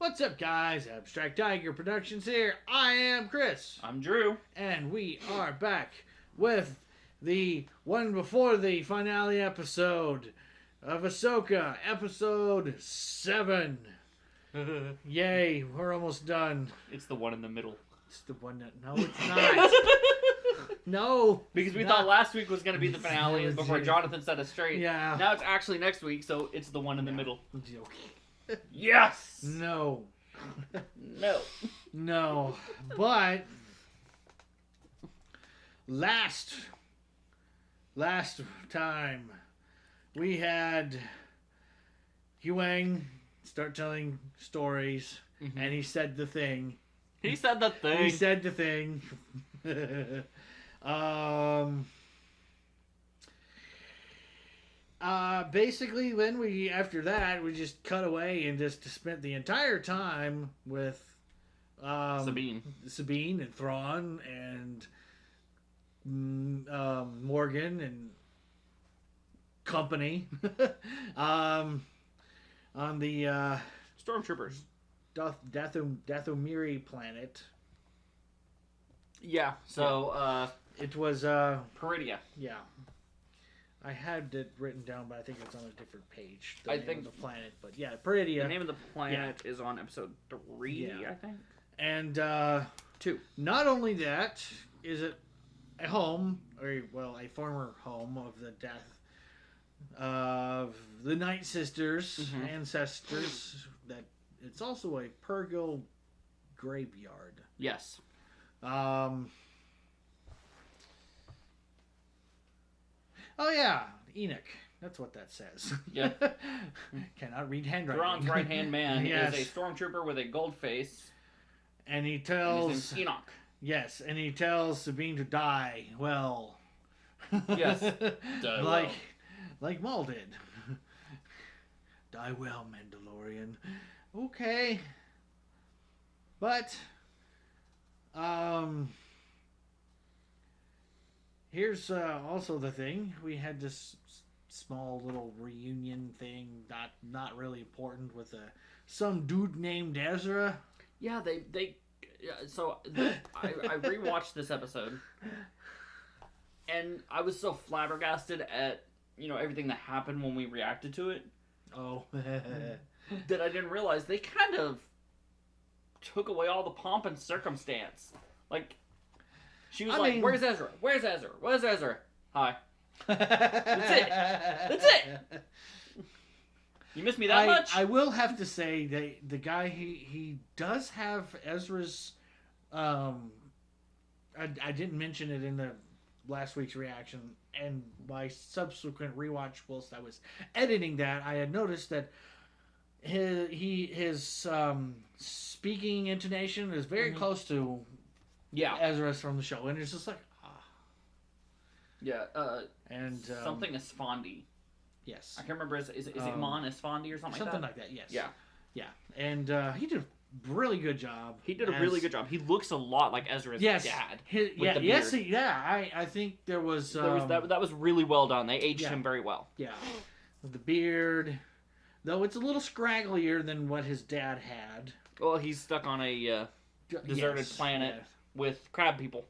What's up, guys? Abstract Tiger Productions here. I am Chris. I'm Drew. And we are back with the one before the finale episode of Ahsoka, episode 7. Yay, we're almost done. It's the one in the middle. It's the one that... No, it's not. No. Because we thought last week was going to be the finale before Jonathan set us straight. Yeah. Now it's actually next week, so it's the one in the middle. Okay. Yes! No. No. No. But... Last time, we had Huang start telling stories, and he said the thing. He said the thing. He said the thing. Basically, then after that, we just cut away and just spent the entire time with Sabine and Thrawn and Morgan and company on the Stormtroopers. Dathomiri planet. Yeah, so it was Peridia. Yeah. I had it written down, but I think it's on a different page. I think of the planet, but yeah, Peridia. The name of the planet is on episode 3, I think. And 2. Not only that, is it a home, or a former home of the death of the Night Sisters, ancestors. That it's also a Purgo graveyard. Yes. Oh yeah, Enoch. That's what that says. Yeah. Cannot read handwriting. Thrawn's right-hand man Yes. is a stormtrooper with a gold face. And he And tells... his name's Enoch. Yes, and he tells Sabine to die well. Yes. Like Maul did. Die well, Mandalorian. Okay. But, here's also the thing. We had this small little reunion thing, not really important, with some dude named Ezra. Yeah, I rewatched this episode, and I was so flabbergasted at everything that happened when we reacted to it. Oh. That I didn't realize they kind of took away all the pomp and circumstance. Like, she was like, "Where's Ezra? Where's Ezra? Where's Ezra? Hi." That's it. That's it. You miss me that much? I will have to say that the guy he does have Ezra's. I didn't mention it in the last week's reaction, and my subsequent rewatch whilst I was editing that, I had noticed that his speaking intonation is very close to Ezra's from the show, and it's just like and something Esfandi. Yes, I can't remember. Is it Mon Esfandi or something like that? Yes. Yeah. And he did a really good job. He did a really good job. He looks a lot like Ezra's dad. The beard. I think there was that was really well done. They aged him very well. Yeah, with the beard, though it's a little scragglier than what his dad had. Well, he's stuck on a deserted planet with crab people.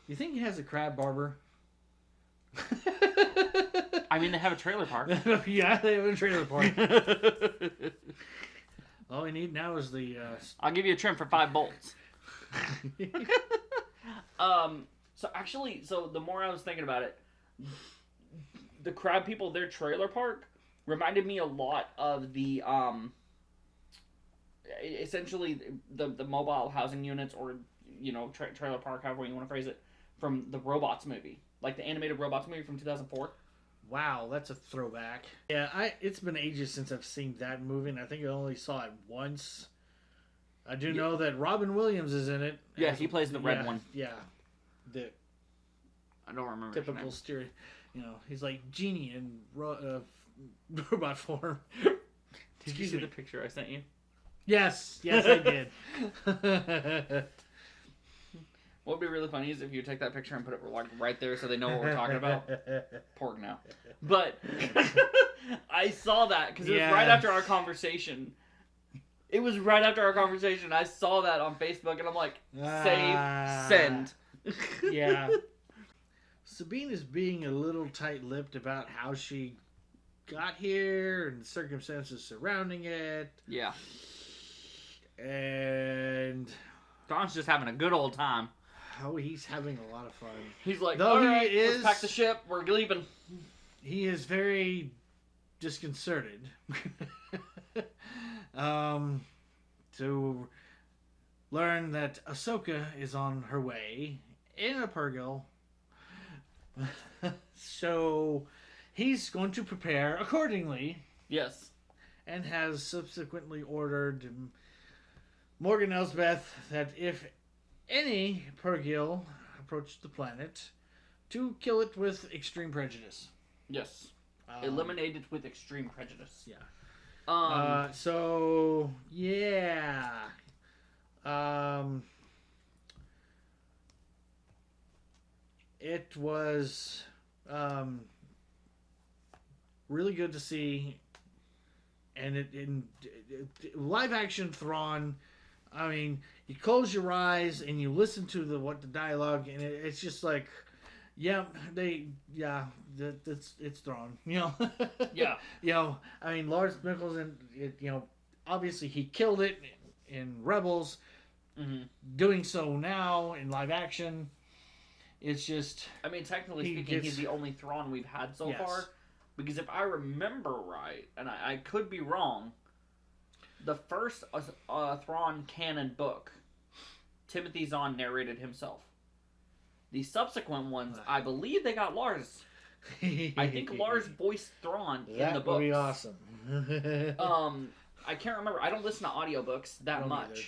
You think he has a crab barber? I mean, they have a trailer park. Yeah, they have a trailer park. All we need now is the... I'll give you a trim for 5 bolts. So the more I was thinking about it, the crab people, their trailer park, reminded me a lot of the, essentially the mobile housing units, or, trailer park, however you want to phrase it, from the Robots movie. Like the animated Robots movie from 2004. Wow, that's a throwback. Yeah, it's been ages since I've seen that movie, and I think I only saw it once. I do know that Robin Williams is in it. Yeah, he plays the red one. Yeah. I don't remember. Typical stereo. He's like Genie in robot form. Did you see the picture I sent you? Yes, I did. What would be really funny is if you take that picture and put it right there so they know what we're talking about. Porg now. But I saw that because it was right after our conversation It was right after our conversation. I saw that on Facebook, and I'm like, save, send. Yeah. Sabine is being a little tight-lipped about how she got here and the circumstances surrounding it. Yeah. And Don's just having a good old time. oh, he's having a lot of fun. He's like, Though all he right, is, let's pack the ship. We're leaving. He is very disconcerted. To learn that Ahsoka is on her way in a Purgle. So he's going to prepare accordingly. Yes. And has subsequently ordered Morgan Elsbeth that if any Purgil approached the planet, to kill it with extreme prejudice. Yes. Eliminate it with extreme prejudice. Yeah. So yeah. It was really good to see, and live action Thrawn. I mean, you close your eyes and you listen to the dialogue, and it's just like, it's Thrawn, you know. Yeah. You know, I mean, Lars Mikkelsen, obviously he killed it in Rebels. Mm-hmm. Doing so now in live action, it's just. I mean, technically speaking, he's the only Thrawn we've had so far. Because if I remember right, and I could be wrong, the first Thrawn canon book, Timothy Zahn narrated himself. The subsequent ones, I believe they got Lars. I think Lars voiced Thrawn in the books. That would be awesome. I can't remember. I don't listen to audiobooks that much. Either.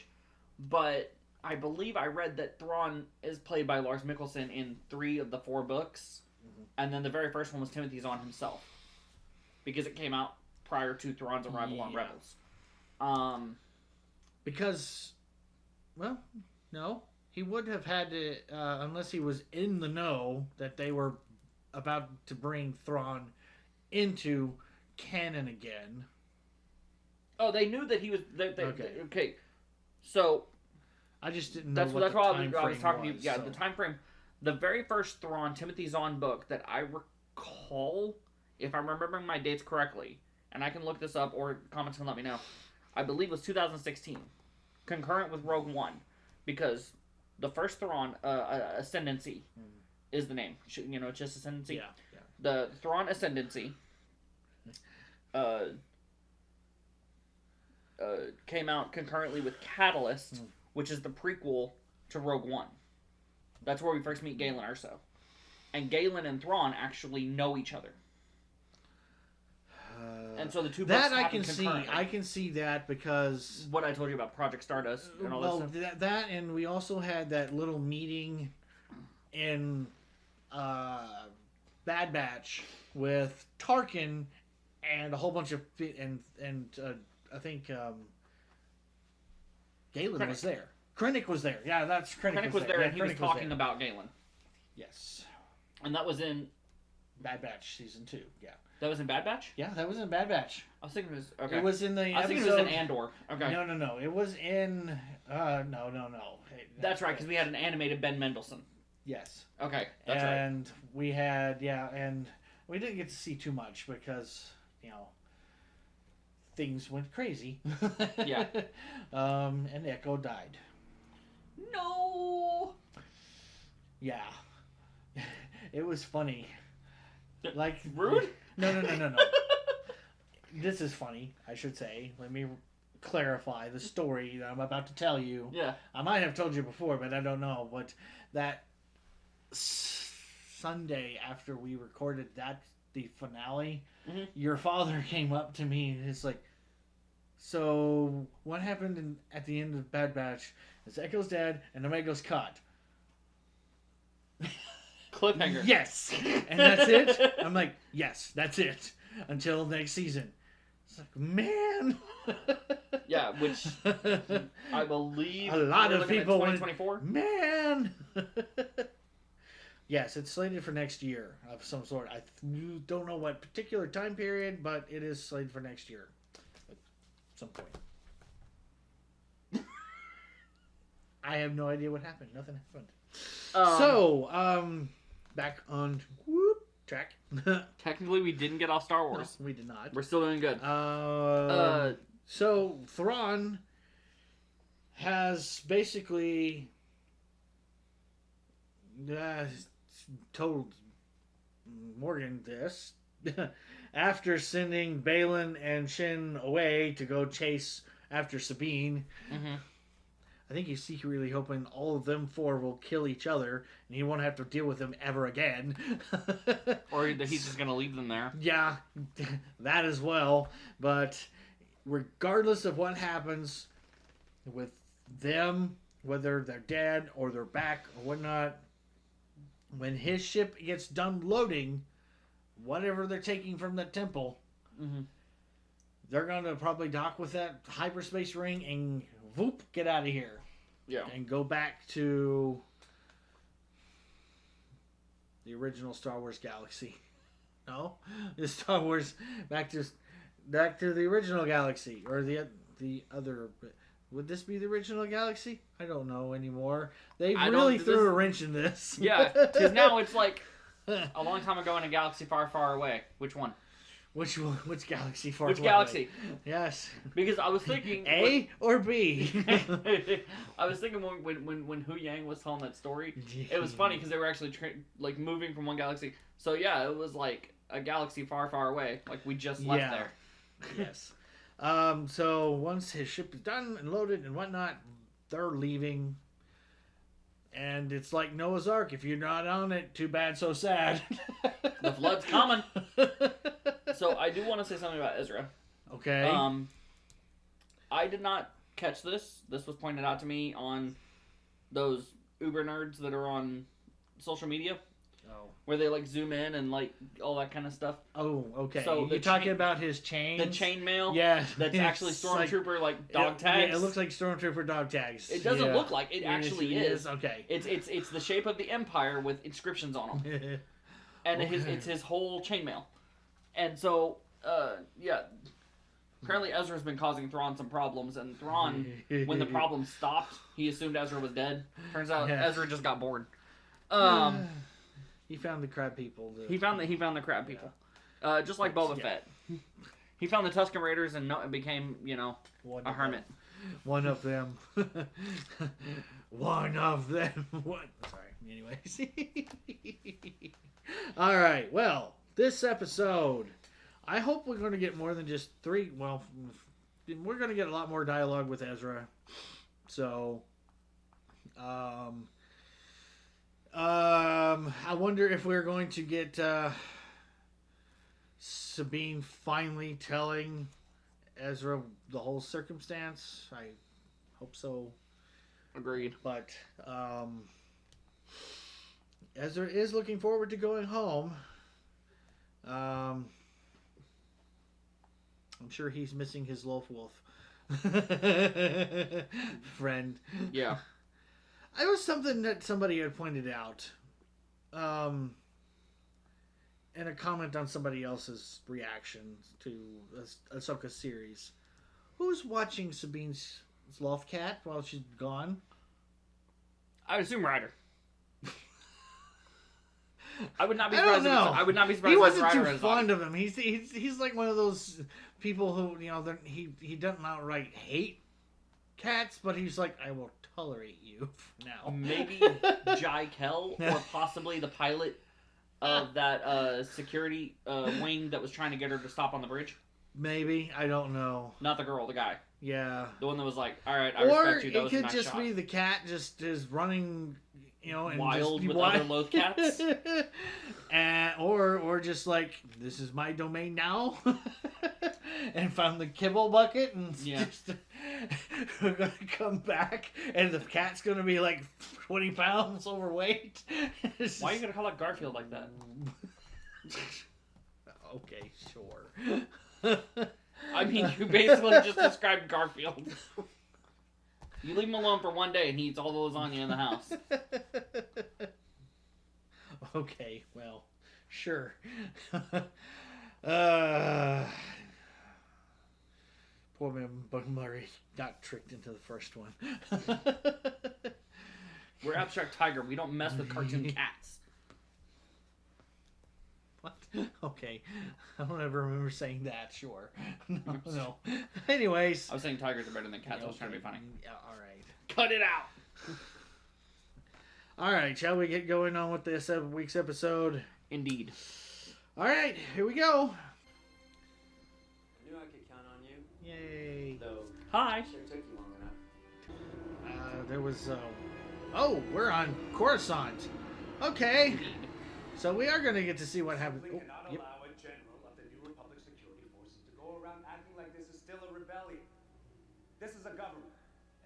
But I believe I read that Thrawn is played by Lars Mikkelsen in 3 of the 4 books. Mm-hmm. And then the very first one was Timothy Zahn himself. Because it came out prior to Thrawn's arrival on Rebels. Because, well, no. He would have had to, unless he was in the know that they were about to bring Thrawn into canon again. Oh, they knew that he was... Okay. So... I just didn't know that's what I the was talking to you. Yeah, so. The time frame. The very first Thrawn, Timothy Zahn book that I recall, if I'm remembering my dates correctly, and I can look this up or comments can let me know, I believe was 2016. Concurrent with Rogue One. Because the first Thrawn, Ascendancy, is the name. It's just Ascendancy. Yeah. The Thrawn Ascendancy came out concurrently with Catalyst, which is the prequel to Rogue One. That's where we first meet Galen Erso. And Galen and Thrawn actually know each other. And so the two books that I can see. I can see that because what I told you about Project Stardust and all that stuff. That and we also had that little meeting in Bad Batch with Tarkin and a whole bunch of I think Galen was there. Krennic was there. Yeah, that's Krennic. Krennic was there, and he was talking about Galen. Yes. And that was in Bad Batch season 2. Yeah. That was in Bad Batch? Yeah, that was in Bad Batch. I was thinking it was... Okay. It was in the I was thinking it was in Andor. Okay. No. It was in... No. Hey, that's right, because we had an animated Ben Mendelsohn. Yes. Okay, that's right. And we had... Yeah, and we didn't get to see too much because, things went crazy. Yeah. And Echo died. No! Yeah. It was funny. Like... Rude? No. This is funny, I should say. Let me clarify the story that I'm about to tell you. Yeah. I might have told you before, but I don't know. But that Sunday after we recorded the finale, your father came up to me and it's like, so what happened at the end of Bad Batch is Echo's dead and Omega's caught. Cliffhanger. Yes. And that's it? I'm like, yes, that's it. Until next season. It's like, man. Yeah, which I believe a lot of people 2024. Man. Yes, it's slated for next year of some sort. I don't know what particular time period, but it is slated for next year at some point. I have no idea what happened. Nothing happened. Back on track. Technically, we didn't get off Star Wars. No, we did not. We're still doing good. So Thrawn has basically told Morgan this after sending Balin and Shin away to go chase after Sabine. Mm-hmm. I think he's secretly hoping all of them four will kill each other and he won't have to deal with them ever again. Or he's just going to leave them there. Yeah, that as well. But regardless of what happens with them, whether they're dead or they're back or whatnot, when his ship gets done loading, whatever they're taking from that temple, they're going to probably dock with that hyperspace ring and whoop, get out of here. Yeah. And go back to the original Star Wars galaxy. No? The Star Wars back to the original galaxy or the other. Would this be the original galaxy? I don't know anymore. They really threw a wrench in this. Yeah, because now it's like a long time ago in a galaxy far, far away. Which one? Which galaxy far? Which galaxy? Yes. Because I was thinking A or B. I was thinking when Hu Yang was telling that story, it was funny because they were actually moving from one galaxy. So yeah, it was like a galaxy far, far away. Like we just left there. Yes. So once his ship is done and loaded and whatnot, they're leaving. And it's like Noah's Ark. If you're not on it, too bad, so sad. The flood's coming. So I do want to say something about Ezra. Okay. I did not catch this. This was pointed out to me on those Uber nerds that are on social media. Oh. Where they zoom in and all that kind of stuff. Oh, okay. So you're talking about his chain? The chainmail? Yeah. That's actually Stormtrooper dog tags? Yeah, it looks like Stormtrooper dog tags. It doesn't look like it actually is. Okay. It's the shape of the Empire with inscriptions on them. And it's his whole chainmail. And so, yeah. Apparently Ezra's been causing Thrawn some problems, and Thrawn, when the problem stopped, he assumed Ezra was dead. Turns out Ezra just got bored. He found the crab people. He found the crab people. Just like Boba Fett. He found the Tusken Raiders and became, a hermit. One of them. One of them. Sorry. Anyways. All right. Well, this episode, I hope we're going to get more than just 3. Well, we're going to get a lot more dialogue with Ezra. So, I wonder if we're going to get Sabine finally telling Ezra the whole circumstance. I hope so. Agreed. But Ezra is looking forward to going home. I'm sure he's missing his loaf wolf friend. Yeah. It was something that somebody had pointed out in a comment on somebody else's reaction to Ahsoka's series. Who's watching Sabine's loft cat while she's gone? I would assume Ryder. I would not be surprised. I would not be surprised. He wasn't too fond of him. He's like one of those people who he doesn't outright hate cats, but he's like, I will tolerate you now. Maybe Jai Kell, or possibly the pilot of that security wing that was trying to get her to stop on the bridge. Maybe, I don't know. Not the girl, the guy. Yeah, the one that was like, all right, I respect you. That was a nice shot. Or it could just be the cat just is running, and wild with other loath cats. or just like, this is my domain now, and found the kibble bucket, and just we're gonna come back, and the cat's gonna be like 20 pounds overweight. Why are you gonna call it Garfield like that? Okay, sure. I mean, you basically just described Garfield. You leave him alone for one day and he eats all the lasagna in the house. Okay, well, sure. Poor man Bug Murray got tricked into the first one. We're Abstract Tiger. We don't mess with cartoon cats. What? Okay. I don't ever remember saying that. Sure. No. Anyways. I was saying tigers are better than cats. I was trying to be funny. Yeah, all right. Cut it out. All right. Shall we get going on with this week's episode? Indeed. All right. Here we go. I knew I could count on you. Yay. Though, Hi. sure took you long enough. There was. Oh, we're on Coruscant. Okay. So we are going to get to see what happens. We Oh, cannot yep. allow a general of the New Republic security forces to go around acting like this is still a rebellion. This is a government,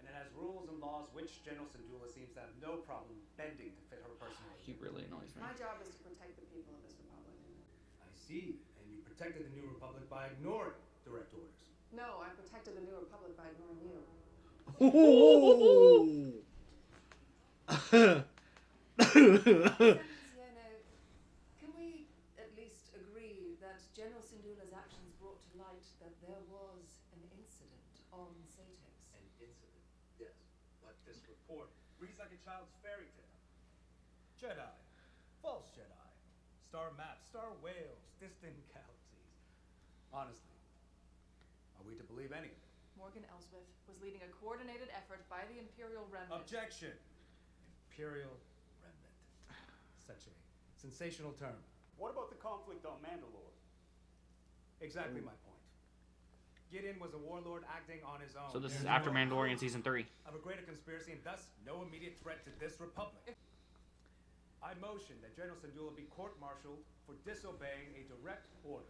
and it has rules and laws which General Syndulla seems to have no problem bending to fit her personality. He really annoys me. My job is to protect the people of this republic. I see, and you protected the New Republic by ignoring direct orders. No, I protected the New Republic by ignoring you. Ooh. Can we at least agree that General Syndulla's actions brought to light that there was an incident on Satex? An incident, yes, but this report reads like a child's fairy tale. Jedi, false Jedi, star maps, star whales, distant galaxies. Honestly, are we to believe any of it? Morgan Elsbeth was leading a coordinated effort by the Imperial Remnant. Objection! Imperial Remnant. Such a sensational term. What about the conflict on Mandalore? Exactly my point. Gideon was a warlord acting on his own. So this is There's after no Mandalorian proof Season 3. of a greater conspiracy and thus no immediate threat to this republic. I motion that General Syndulla be court-martialed for disobeying a direct order.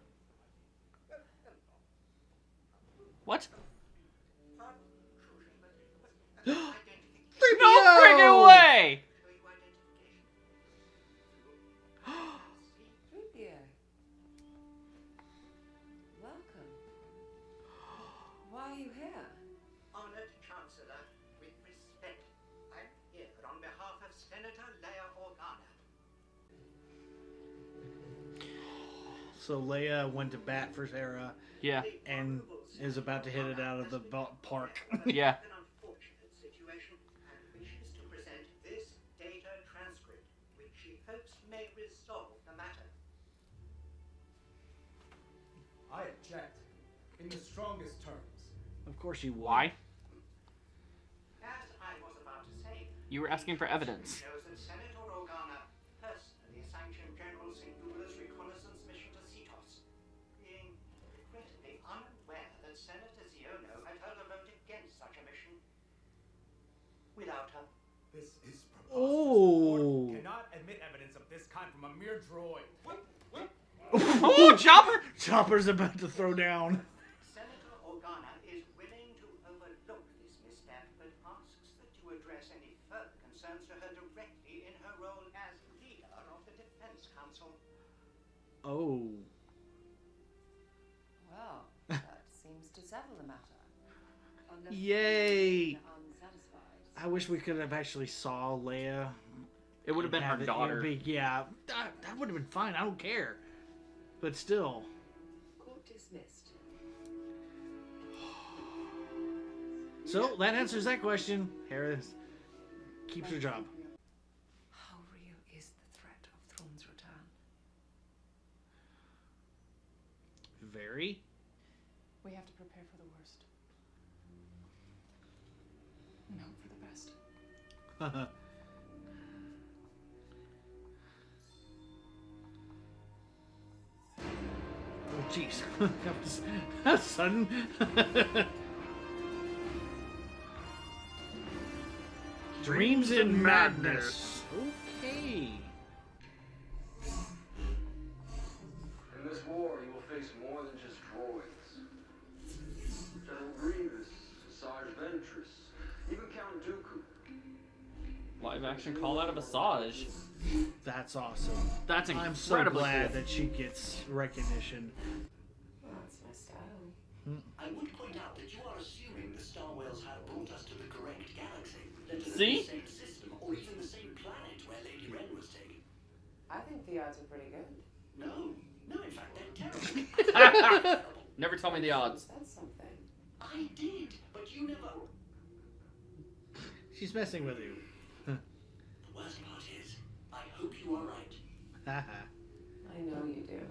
What? No No friggin' way! 3PO. Welcome. Why are you here? Honored Chancellor, with respect, I'm here on behalf of Senator Leia Organa. So Leia went to bat for Hera Yeah. and is about to hit it out of the park. Yeah. An unfortunate situation and wishes to present this data transcript, which she hopes may resolve the matter. I object in the strongest terms. Of course you would. Why? As I was about to say, You were asking for evidence. shows that Senator Organa personally sanctioned General Syndulla's reconnaissance mission to Cetos, being regrettably unaware that Senator Ziono had held a vote against such a mission without her. This is preposterous. Oh. The court cannot admit evidence of this kind from a mere droid. Oh, Chopper! Chopper's about to throw down. Senator Organa is willing to overlook this misstep, but asks that you address any further concerns to her directly in her role as leader of the Defense Council. Oh. Well, that seems to settle the matter. Unless Yay. you're unsatisfied. I wish we could have actually saw Leia. It would have been her daughter. Yeah, that would have been fine. I don't care. But still. Court dismissed. So that answers that question. Hera keeps her job. How real is the threat of Thrawn's return? Very. We have to prepare for the worst. And hope for the best. Oh, jeez. that was sudden. Dreams in madness. Okay. In this war, you will face more than just droids. General Grievous, Asajj Ventress, even Count Dooku. Live action call out of Asajj. That's awesome. That's I'm so incredibly glad cool. that she gets recognition. That's my style. I would point out that you are assuming the Star Whales have brought us to the correct galaxy. That is See? the same system, or even the same planet where Lady Ren was taken. I think the odds are pretty good. No, in fact, they're terrible. Never tell me the odds. That's something. I did, but you never. She's messing with you. you are right. I know you do.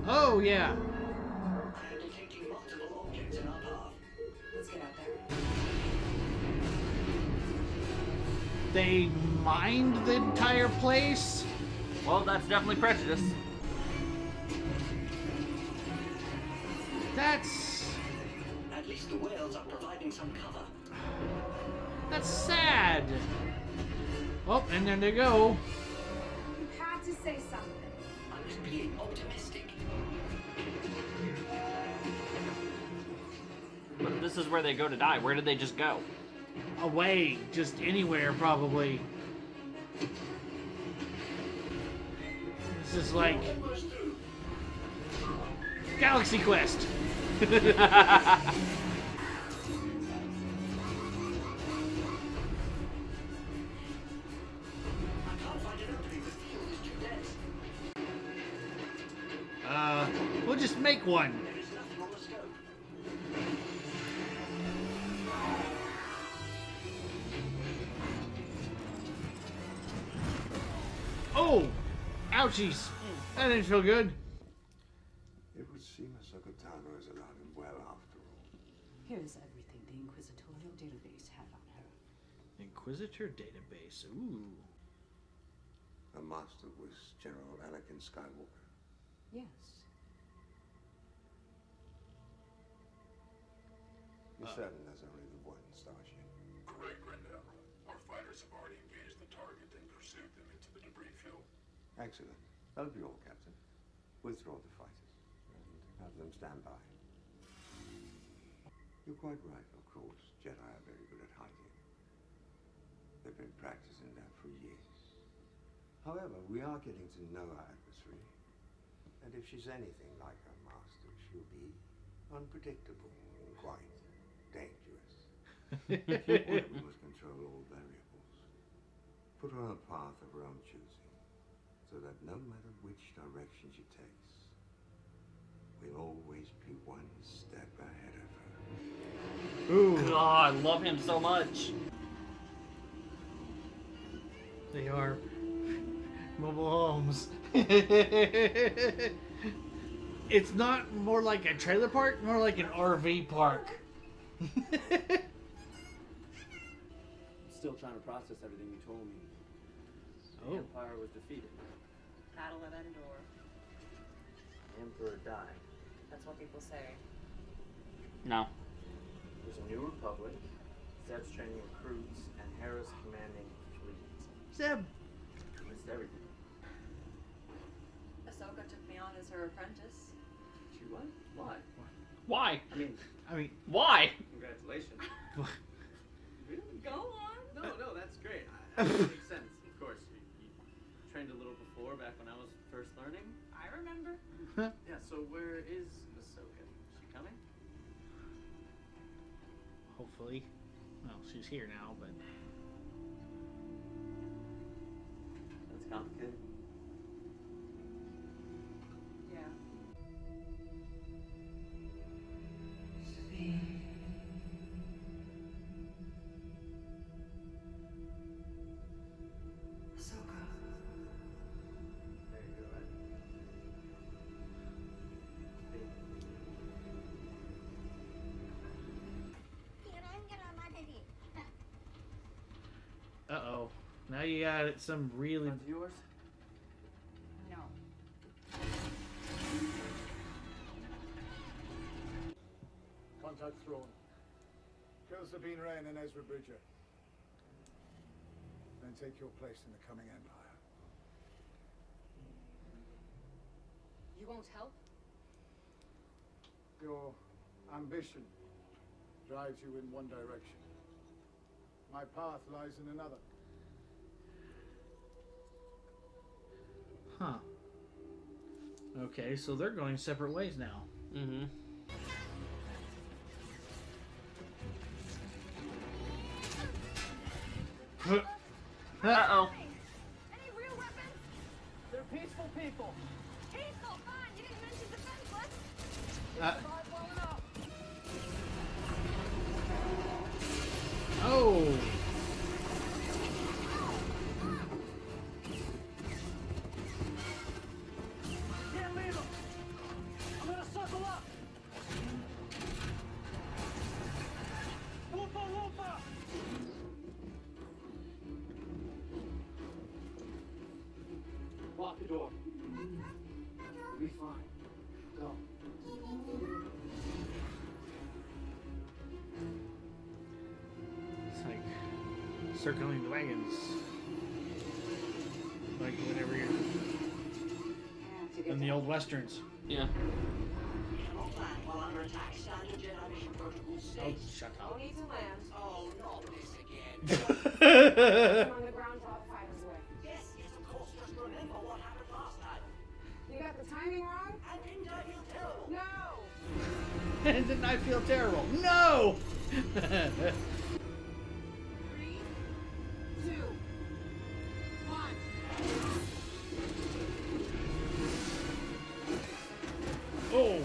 Oh, yeah. I am detecting multiple objects in our path. Let's get out there. They mined the entire place? Well, that's definitely prejudice. That's At least the whales are providing some cover. sad. Oh, and then they go. You had to say something. I was being optimistic. But this is where they go to die. Where did they just go? Away, just anywhere probably. This is like Galaxy Quest. We'll just make one. There is nothing on the scope. Oh! Ouchies! That didn't feel good. It would seem Ahsoka Tano is alive and well after all. Here's everything the Inquisitorial database had on her. Inquisitor database. Ooh. Her master was General Anakin Skywalker. Yes. You're certain there's only the one starship? Correct, Grand Admiral. Our fighters have already engaged the target and pursued them into the debris field. Excellent. That'll be all, Captain. Withdraw the fighters and have them stand by. You're quite right, of course. Jedi are very good at hiding. They've been practicing that for years. However, we are getting to know our adversary. And if she's anything like her master, she'll be unpredictable and quite dangerous. We must control all variables. Put her on a path of her own choosing, so that no matter which direction she takes, we'll always be one step ahead of her. Ooh. God, I love him so much. They are mobile homes. It's not more like a trailer park, more like an RV park. Still trying to process everything you told me. The Empire was defeated. Battle of Endor. The Emperor died. That's what people say. No. There's a new republic. Zeb's training recruits, and Hera's commanding fleets. Zeb. I missed everything. Ahsoka took me on as her apprentice. She what? Why? Why? I mean, why? congratulations. Really? Go on. No, that's great. That makes sense. Of course, you trained a little before, back when I was first learning. I remember. Yeah. So where is Ahsoka? Is she coming? Hopefully. Well, she's here now, but That's complicated. Yeah. Ahsoka. There you go, right? uh-oh. Now you got some really... One's yours? No. Contact Throne. Kill Sabine Wren and Ezra Bridger. Then take your place in the coming Empire. You won't help? Your ambition drives you in one direction. My path lies in another. Huh. Okay, so they're going separate ways now. Mm-hmm. Uh-oh. Any real weapons? They're peaceful people. Peaceful, fine. You didn't mention defenseless. Survive well enough. Oh! Lock the door. You'll be fine. Go. It's like circling the wagons. Like whenever you're in the old westerns. Yeah. While under attack, standard Jedi mission protocol Oh, states. shut No up. need to land. Oh, not this again. On the ground to fighters away. Yes, of course. Just remember what happened last time. You got the timing wrong? And didn't I feel terrible? No! Didn't I feel terrible? No! 3, 2, 1. Oh!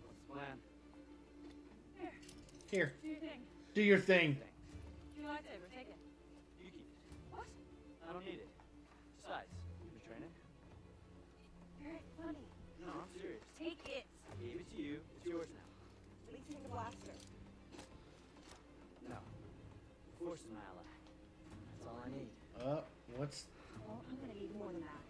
What's the plan? Here, Do your thing. do your thing. Your lightsaber, take it. You keep it. What? I don't need it. Besides, you've been training. Very funny. No, I'm serious. Take it. I gave it to you. It's yours now. At least take the blaster. No. The Force is my ally. That's all I need. What's... Well, I'm gonna need more than that.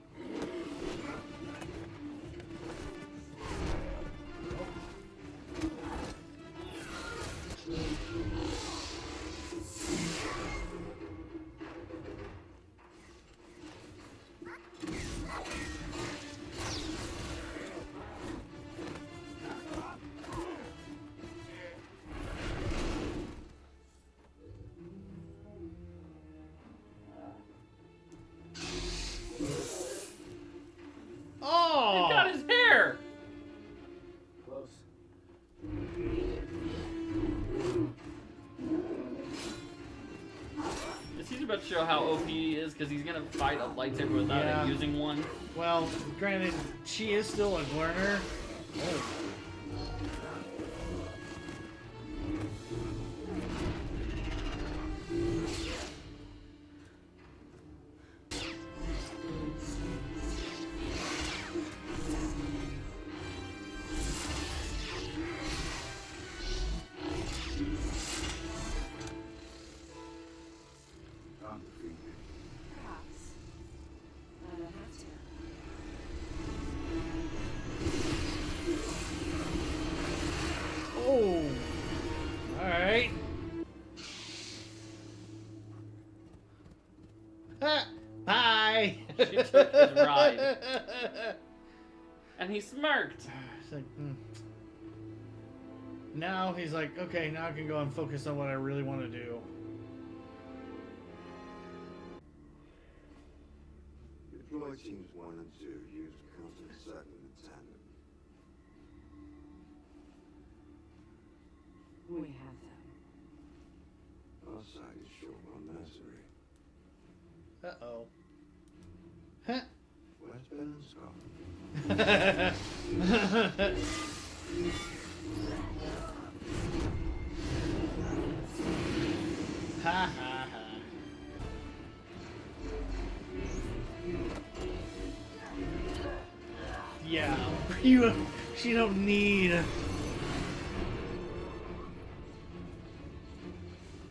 Oh! He got his hair! Close. Is he about to show how OP he is? Because he's gonna fight a lightsaber without Yeah. using one. Well, granted, she is still a learner. Oh. Can't defeat me. Perhaps. I don't have to. Oh! Alright. Bye! She took his ride. And he smirked. It's like, Now he's like, okay, now I can go and focus on what I really want to do. Deployed teams 1 and 2 used counter-circle in tandem. We have them. Our side is short on mercenary. Uh-oh. Huh. Where's Ben and Scott? Ha ha ha. Yeah, she don't need.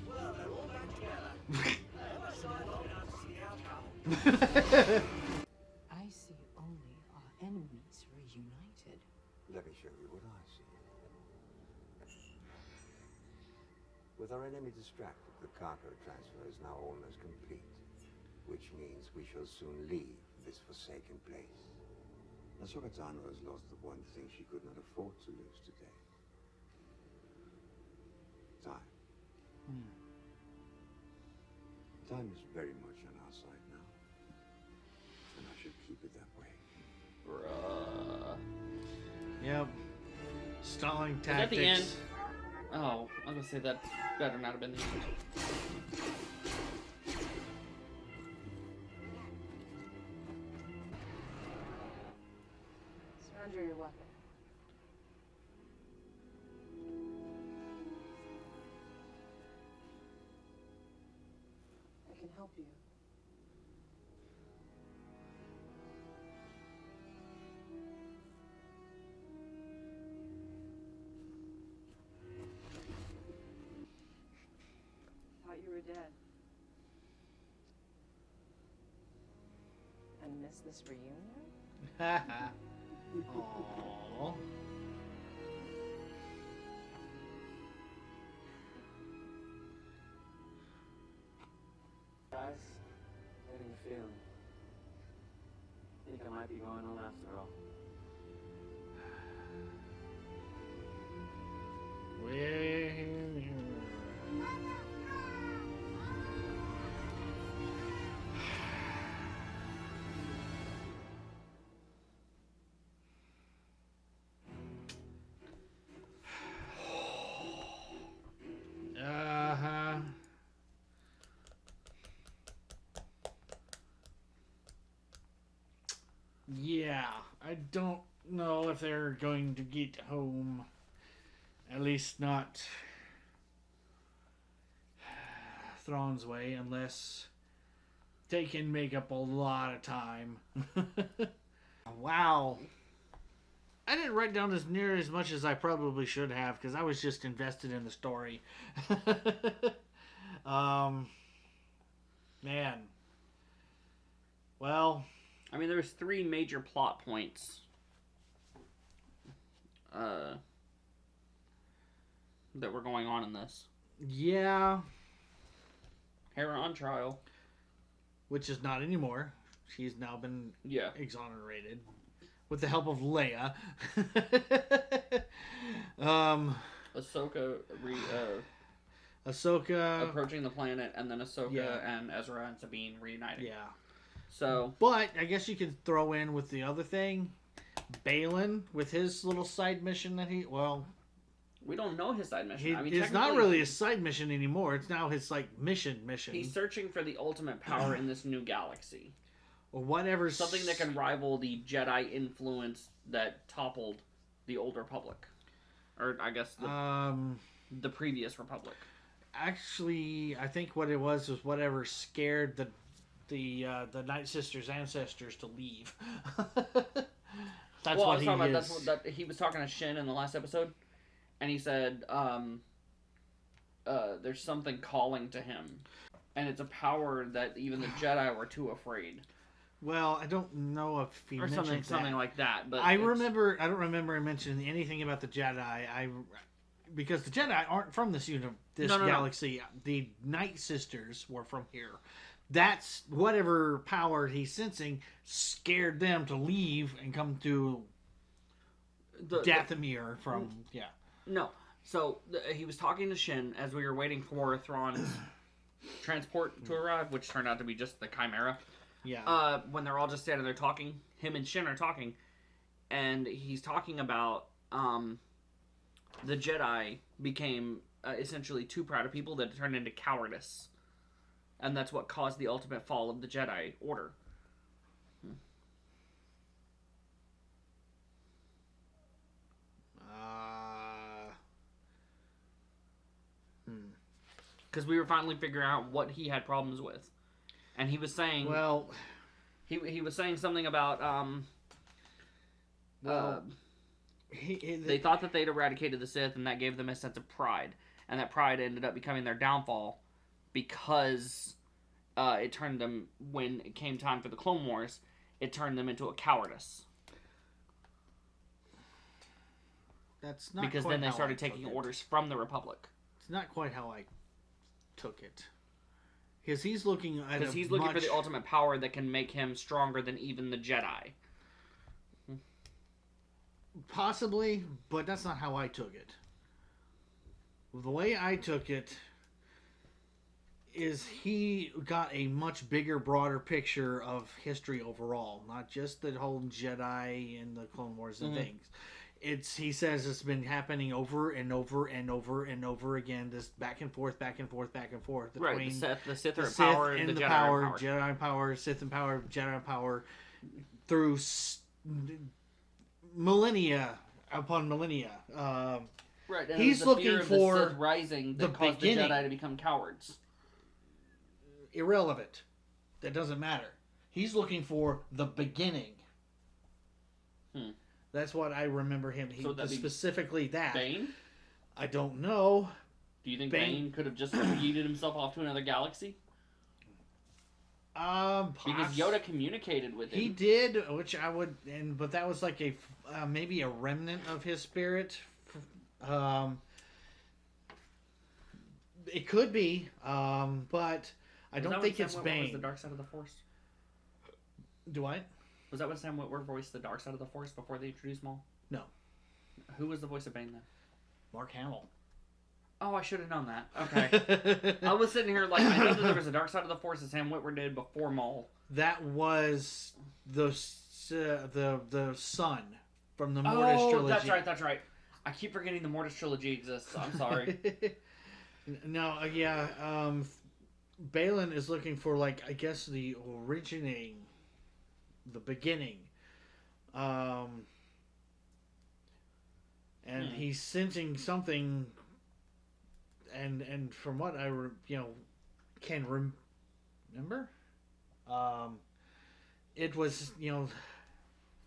Well, they're all back together. My side long enough to see the outcome. I see only our enemies reunited. Let me show you what I see. With our enemy distracted, the cargo transfer is now almost complete, which means we shall soon leave this forsaken place. Ahsoka has lost the one thing she could not afford to lose today. Time. Time is very much on our side now, and I should keep it that way. Bruh. Yep. Stalling Is that tactics. the end? Oh, I was gonna say that better not have been the end. Surrender your weapon. I can help you. you were dead. And miss this reunion? Aww. Guys, how do you feel? Think I might be going home after all. Uh-huh. Yeah, I don't know if they're going to get home. At least not Thrawn's way, unless they can make up a lot of time. Wow. I didn't write down as near as much as I probably should have, because I was just invested in the story. Man. Well, I mean, there's 3 major plot points. That were going on in this. Yeah. Hera on trial. Which is not anymore. She's now been Yeah. exonerated. With the help of Leia. Ahsoka Ahsoka approaching the planet, and then Ahsoka Yeah. and Ezra and Sabine reuniting. Yeah. So, but I guess you could throw in with the other thing, Balin with his little side mission that we don't know his side mission. It's not really a side mission anymore. It's now his mission. He's searching for the ultimate power in this new galaxy. Or whatever. Something that can rival the Jedi influence that toppled the Old Republic. Or, I guess, the previous Republic. Actually, I think what it was whatever scared the Night Sisters' ancestors to leave. That's what he is. He was talking to Shin in the last episode, and he said, there's something calling to him. And it's a power that even the Jedi were too afraid. Well, I don't know if he mentioned something like that. But I don't remember him mentioning anything about the Jedi. Because the Jedi aren't from this galaxy. No. The Night Sisters were from here. That's whatever power he's sensing scared them to leave and come to Dathomir from No. So he was talking to Shin as we were waiting for Thrawn's transport to arrive, which turned out to be just the Chimera. Yeah. When they're all just standing there talking, him and Shin are talking, and he's talking about the Jedi became essentially too proud of people that it turned into cowardice, and that's what caused the ultimate fall of the Jedi Order. Because we were finally figuring out what he had problems with. And he was saying... Well... He was saying something about... they thought that they'd eradicated the Sith, and that gave them a sense of pride. And that pride ended up becoming their downfall because it turned them... When it came time for the Clone Wars, it turned them into a cowardice. That's not because quite then they how started I took taking it. orders from the Republic. It's not quite how I took it. Because he's looking at for the ultimate power that can make him stronger than even the Jedi. Possibly, but that's not how I took it. The way I took it is he got a much bigger, broader picture of history overall. Not just the whole Jedi and the Clone Wars and things. He says it's been happening over and over and over and over again. This back and forth, back and forth, back and forth. Between the Sith are Sith power and the Jedi power, power. Jedi power, Sith and power, Jedi power, through millennia upon millennia. Right, and he's the looking fear of for the Sith rising that caused the Jedi to become cowards. Irrelevant. That doesn't matter. He's looking for the beginning. That's what I remember him. So that'd be specifically that. Bane? I don't know. Do you think Bane could have just yeeted himself off to another galaxy? Because Yoda communicated with him. He did, which I would, but that was like maybe a remnant of his spirit. It could be, but I don't think it's Bane. Was the dark side of the Force? Do I? Was that when Sam Witwer voiced the dark side of the Force before they introduced Maul? No. Who was the voice of Bane then? Mark Hamill. Oh, I should have known that. Okay. I was sitting here like, I know that there was a dark side of the Force that Sam Witwer did before Maul. That was the son from the Mortis trilogy. That's right. I keep forgetting the Mortis trilogy exists. I'm sorry. No, Balin is looking for, like, I guess the originating, the beginning. And he's sensing something, and from what I can remember, it was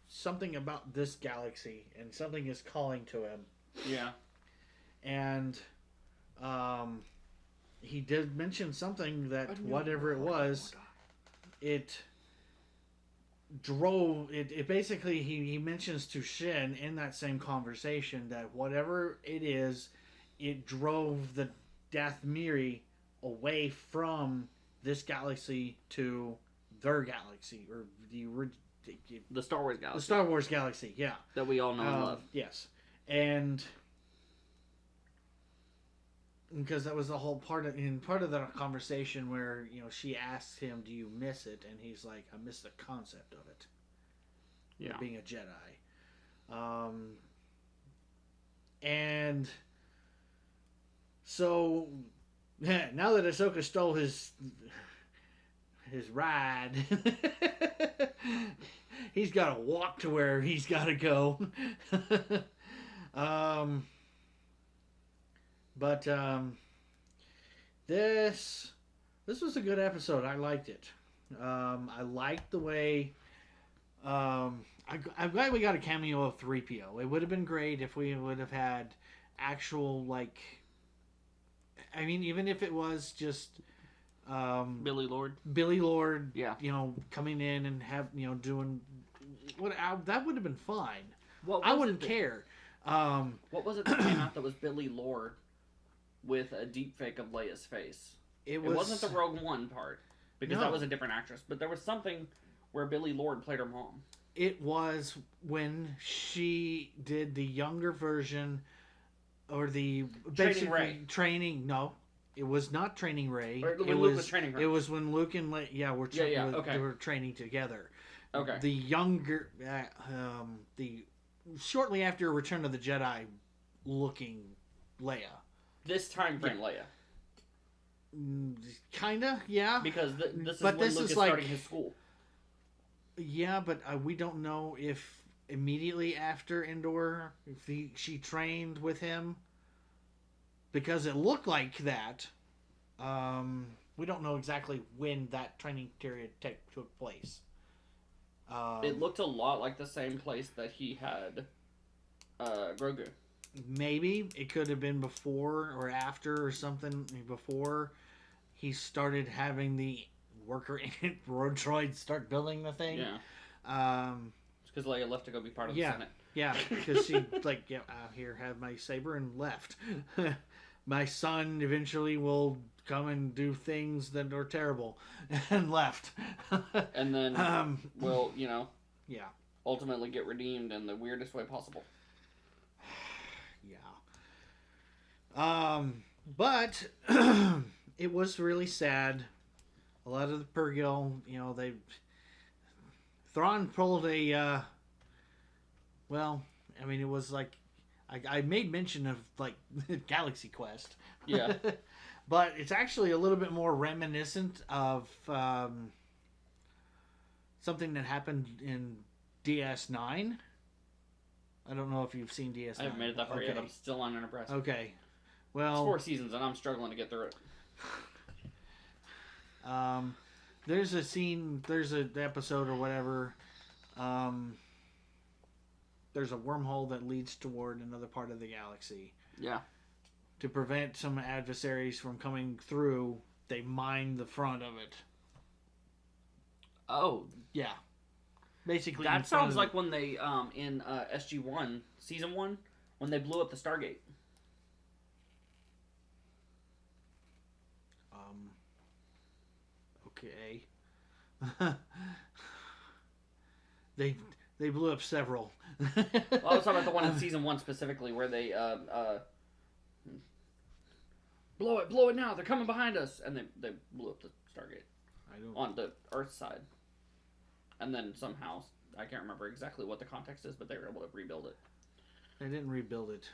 something about this galaxy, and something is calling to him. Yeah. And he did mention something that whatever it was, it drove it. Basically, he mentions to Shin in that same conversation that whatever it is, it drove the Dathmiri away from this galaxy to their galaxy, or the Star Wars galaxy. The Star Wars galaxy, yeah, that we all know and love. Yes, and because that was the whole part of the conversation where she asks him, "Do you miss it?" and he's like, "I miss the concept of it." Yeah, being a Jedi, and so now that Ahsoka stole his ride, he's got to walk to where he's got to go. But this was a good episode. I liked it. I liked the way. I'm glad we got a cameo of 3PO. It would have been great if we would have had actual, like, I mean, even if it was just Billy Lord. Yeah. Coming in and doing that would have been fine. I wouldn't care. What was it that came out that was Billy Lord with a deep fake of Leia's face? It wasn't the Rogue One part, because that was a different actress, but there was something where Billy Lord played her mom. It was when she did the younger version, or the Training Rey. No, it was not Training Rey. Luke was training her. It was when Luke and Leia they were training together. Okay. The younger, shortly after Return of the Jedi, looking Leia. This time frame Leia. Kinda, yeah. Because this is when Luke is starting his school. Yeah, but we don't know if immediately after Endor, if she trained with him, because it looked like that. We don't know exactly when that training period took place. It looked a lot like the same place that he had Grogu. Maybe it could have been before or after, or something before he started having the worker road droids start building the thing. Yeah. It's because Leia left to go be part of the Senate. Yeah, because she here, have my saber, and left. My son eventually will come and do things that are terrible, and left. And then will yeah, ultimately get redeemed in the weirdest way possible. Yeah. But it was really sad. A lot of the Purgil, Thrawn pulled a, well, I mean, it was like, I made mention of, like, Galaxy Quest. Yeah. But it's actually a little bit more reminiscent of something that happened in DS9. I don't know if you've seen DS9. I haven't made it that far yet. I'm still unimpressed. Okay. Well, it's 4 seasons, and I'm struggling to get through it. There's a scene, there's an episode or whatever. There's a wormhole that leads toward another part of the galaxy. Yeah. to prevent some adversaries from coming through, they mined the front of it. Oh, yeah. Basically, that sounds like when they in SG-1 season 1 when they blew up the Stargate. Okay. they blew up several. Well, I was talking about the one in season 1 specifically where they blow it now, they're coming behind us, and they blew up the Stargate on the Earth side. And then somehow, I can't remember exactly what the context is, but they were able to rebuild it. They didn't rebuild it.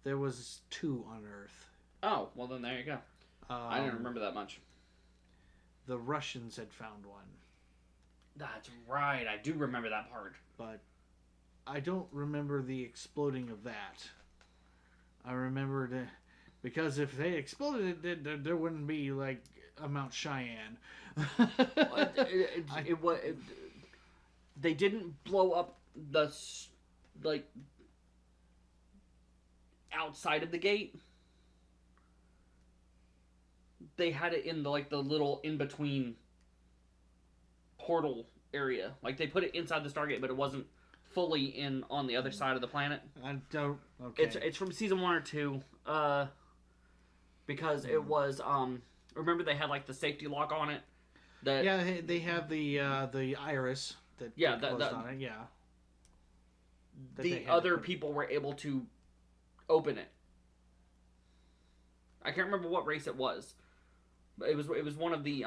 There was 2 on Earth. Oh, well then there you go. I didn't remember that much. The Russians had found one. That's right, I do remember that part. But I don't remember the exploding of that. I remember because if they exploded it, there wouldn't be like a Mount Cheyenne. They didn't blow up the outside of the gate. They had it in the little in between portal area. Like they put it inside the Stargate, but it wasn't fully in on the other side of the planet. I don't. Okay. It's from season 1 or 2. Because it was remember they had like the safety lock on it. They have the iris that closed on it. Yeah. The other people were able to open it. I can't remember what race it was, but it was one of the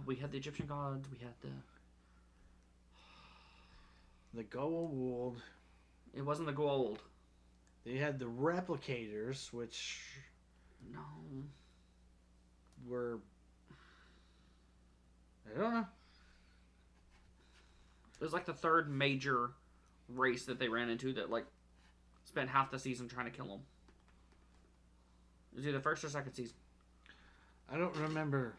we had the Egyptian gods. We had the Goa'uld. It wasn't the Goa'uld. They had the replicators, which were I don't know. It was like the third major race that they ran into that spent half the season trying to kill them. It was either first or second season. I don't remember.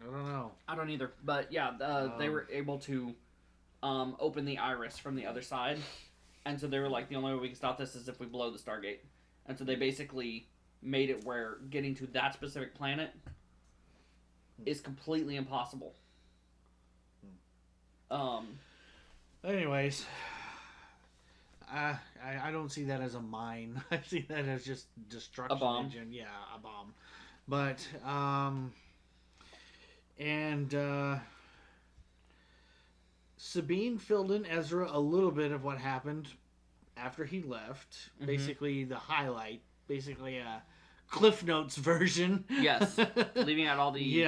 I don't know. I don't either. But yeah, they were able to open the iris from the other side. And so they were like, the only way we can stop this is if we blow the Stargate. And so they basically made it where getting to that specific planet is completely impossible. Anyways, I don't see that as a mine. I see that as just destruction. A bomb. Engine. Yeah, a bomb. But Sabine filled in Ezra a little bit of what happened after he left. Mm-hmm. Basically, the highlight. Basically, a Cliff Notes version. Yes, leaving out all the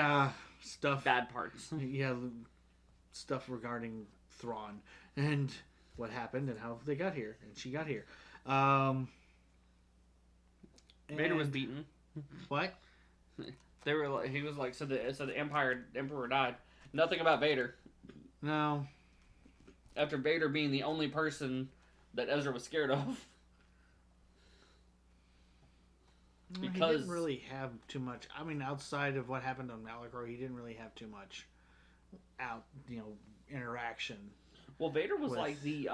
stuff, bad parts. Yeah, stuff regarding Thrawn and what happened and how they got here and she got here. Vader was beaten. What? They were like, he was like, so the Emperor died. Nothing about Vader. No. After Vader being the only person that Ezra was scared of. Because he didn't really have too much. I mean, outside of what happened on Malachor, he didn't really have too much interaction. Well, Vader was like the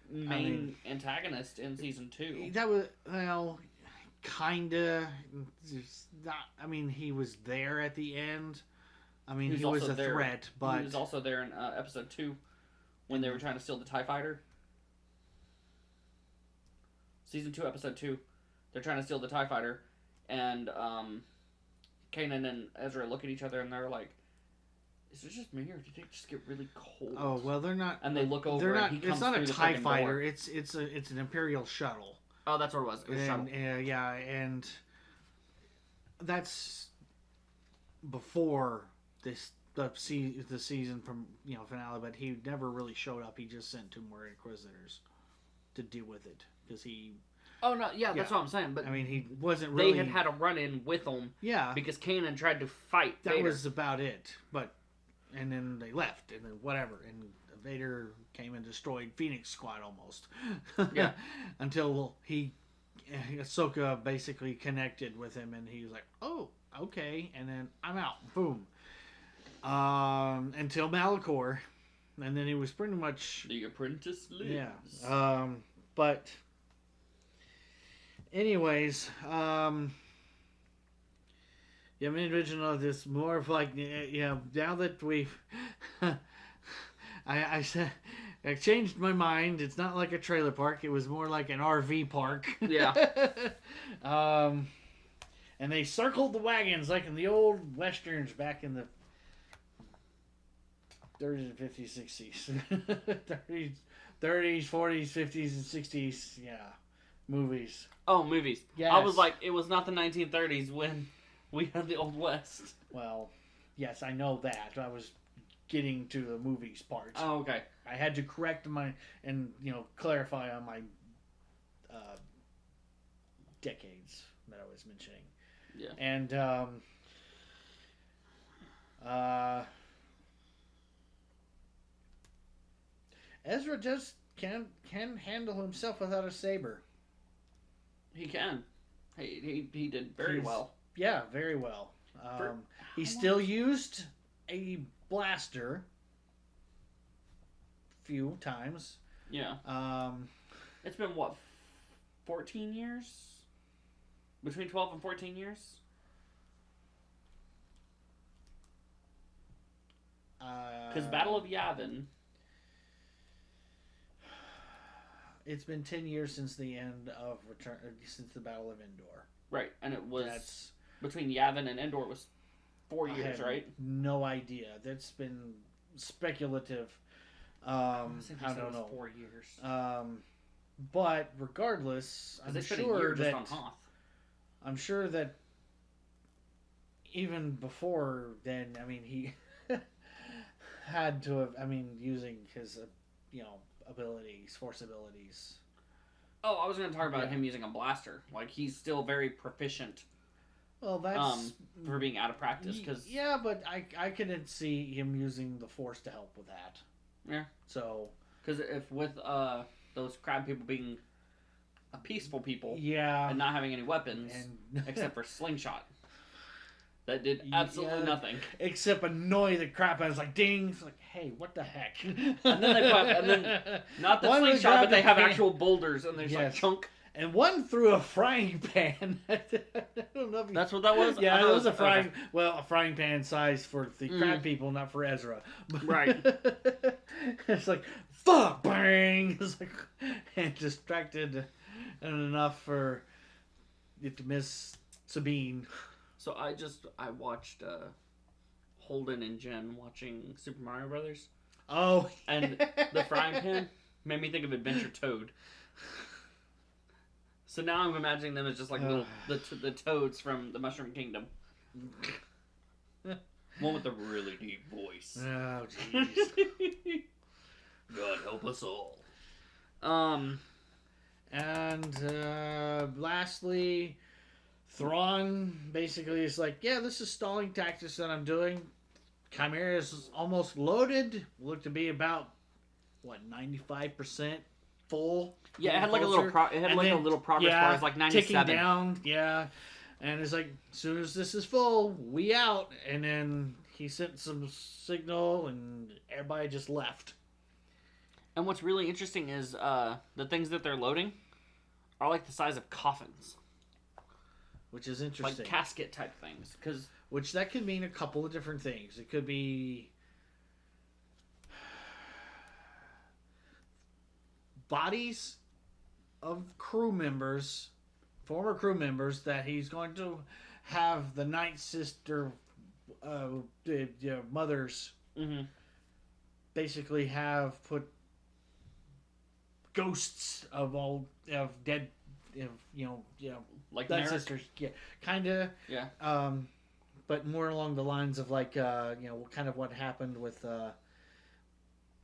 main antagonist in season 2. That was, kinda. Not, I mean, he was there at the end. I mean, he was a threat, but he was also there in episode 2 when they were trying to steal the TIE fighter. Season 2, episode 2, they're trying to steal the TIE fighter, and Kanan and Ezra look at each other and they're like, "Is it just me, or did it just get really cold?" Oh well, they're not. And they look over. They're not. And he comes it's not a through TIE the fighter. door. It's an Imperial shuttle. Oh, that's what it was. It was a shuttle. Yeah, and that's before the season from finale. But he never really showed up. He just sent 2 more Inquisitors to deal with it because he. Oh no! Yeah, that's what I'm saying. But I mean, he wasn't really. They had a run-in with them. Yeah. Because Kanan tried to fight That Vader. was about it. And then they left, and then whatever, and Vader came and destroyed Phoenix Squad almost. Yeah. Until Ahsoka basically connected with him, and he was like, "Oh, okay," and then I'm out. Boom. Until Malachor, and then he was pretty much the apprentice lives. Yeah. But Anyways, yeah, I'm envisioning this more of like, yeah, now that we've, I said, I changed my mind. It's not like a trailer park. It was more like an RV park. Yeah. And they circled the wagons like in the old westerns back in the 30s and 50s, 60s. 30s, 40s, 50s, and 60s. Yeah. Movies. Oh, movies. Yes. I was like, it was not the 1930s when we had the Old West. Well, yes, I know that. I was getting to the movies part. Oh, okay. I had to correct my, and, clarify on my decades that I was mentioning. Yeah. And, Ezra just can handle himself without a saber. He can. He did very well. Yeah, very well. He still used a blaster few times. Yeah. It's been what, 14 years? Between 12 and 14 years? Because Battle of Yavin. It's been 10 years since the end of since the Battle of Endor. Right, and it was between Yavin and Endor was 4 years, right? No idea. That's been speculative. I don't know. 4 years. But regardless, I'm sure that even before then, I mean, he had to have. I mean, using his, abilities, force abilities. Oh, I was going to talk about him using a blaster. Like, he's still very proficient. Well, that's for being out of practice. Cause, yeah, but I couldn't see him using the force to help with that. Yeah. So, because if with those crab people being a peaceful people, and not having any weapons except for slingshot, that did absolutely nothing except annoy the crap out of us. Like, ding! It's like, hey, what the heck? And then they not the slingshot, but they have actual boulders, and there's like chunk. And one threw a frying pan. I don't know if that's what that was. Yeah, it was a frying. Okay. Well, a frying pan size for the crab people, not for Ezra. Right. It's like fuck, bang! It's like and distracted, and enough for it to miss Sabine. So I watched Holden and Jen watching Super Mario Brothers. Oh, and the frying pan made me think of Adventure Toad. So now I'm imagining them as just like the toads from the Mushroom Kingdom. One with a really deep voice. Oh, jeez. God help us all. And lastly, Thrawn basically is like, yeah, this is stalling tactics that I'm doing. Chimera is almost loaded. Look to be about 95% full. Yeah, it had like a little progress bar. It's like 97. Ticking down. Yeah, and it's like as soon as this is full, we out. And then he sent some signal, and everybody just left. And what's really interesting is the things that they're loading are like the size of coffins. Which is interesting. Like casket type things. Which that could mean a couple of different things. It could be bodies of crew members, former crew members, that he's going to have the Night Sister mothers basically have put ghosts of dead, like Night Sisters, kind of, but more along the lines of like kind of what happened with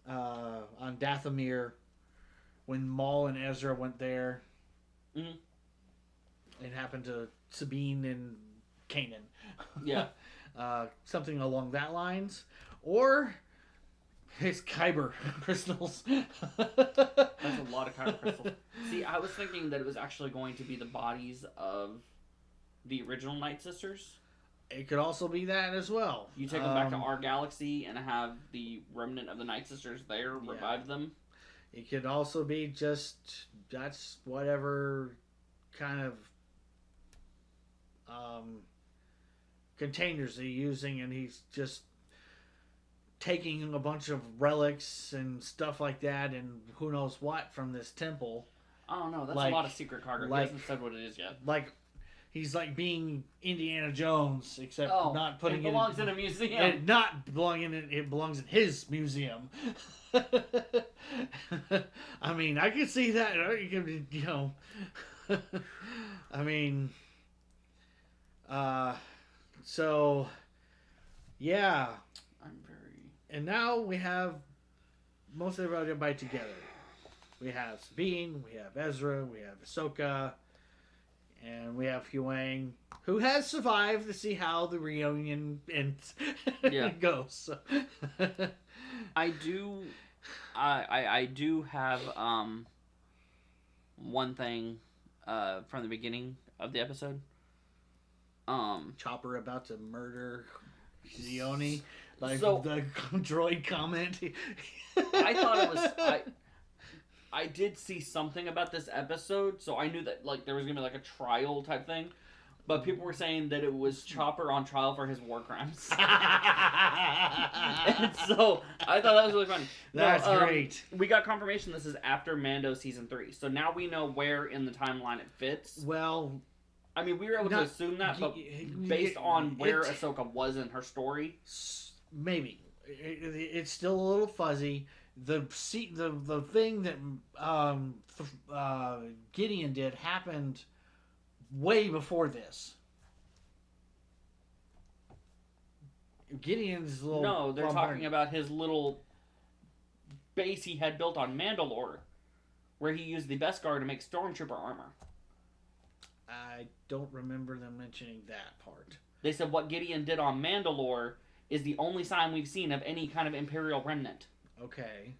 on Dathomir when Maul and Ezra went there. It happened to Sabine and Kanan. Yeah. Something along that lines, or his Kyber crystals. That's a lot of Kyber crystals. See, I was thinking that it was actually going to be the bodies of the original Night Sisters. It could also be that as well. You take them back to our galaxy and have the remnant of the Night Sisters there, revive them. It could also be just that's whatever kind of containers they're using, and he's just taking a bunch of relics and stuff like that, and who knows what from this temple. I don't know. That's Like- a lot of secret cargo. like- He hasn't said what it is yet. Like he's like being Indiana Jones, except not putting it belongs in a museum. It not belonging in. It belongs in his museum. I mean, I could see that. You could, you know. I mean, so yeah. I'm very. And now we have most of everybody together. We have Sabine, we have Ezra, we have Ahsoka, and we have Huang, who has survived to see how the reunion ends. Yeah. goes. So. I do have one thing from the beginning of the episode. Chopper about to murder Zioni, like So- the droid comment. I thought it was. I did see something about this episode, so I knew that like there was gonna be like a trial type thing. But people were saying that it was Chopper on trial for his war crimes. And so I thought that was really funny. That's great. We got confirmation this is after Mando season 3, so now we know where in the timeline it fits. Well, I mean, we were able to assume that, but based on where Ahsoka was in her story, maybe it's still a little fuzzy. The thing that Gideon did happened way before this. Gideon's little... No, they're talking about his little base he had built on Mandalore, where he used the Beskar to make Stormtrooper armor. I don't remember them mentioning that part. They said what Gideon did on Mandalore is the only sign we've seen of any kind of Imperial remnant. Okay.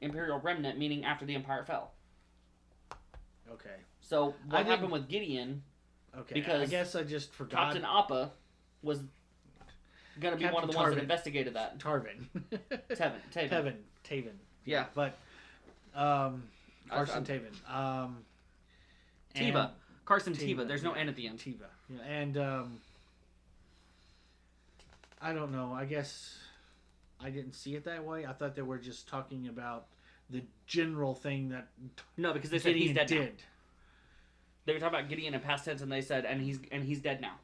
Imperial remnant meaning after the Empire fell. Okay. So what happened with Gideon? Okay. Because I guess I just forgot. Captain Appa was gonna be one of the ones that investigated that. Taven. Yeah. But Carson Taven. Teva. Carson Teva. There's no N at the end. Teva. Yeah, and I don't know. I guess I didn't see it that way. I thought they were just talking about the general thing that No, because they said he's dead now. did. They were talking about Gideon in past tense, and they said, and he's dead now.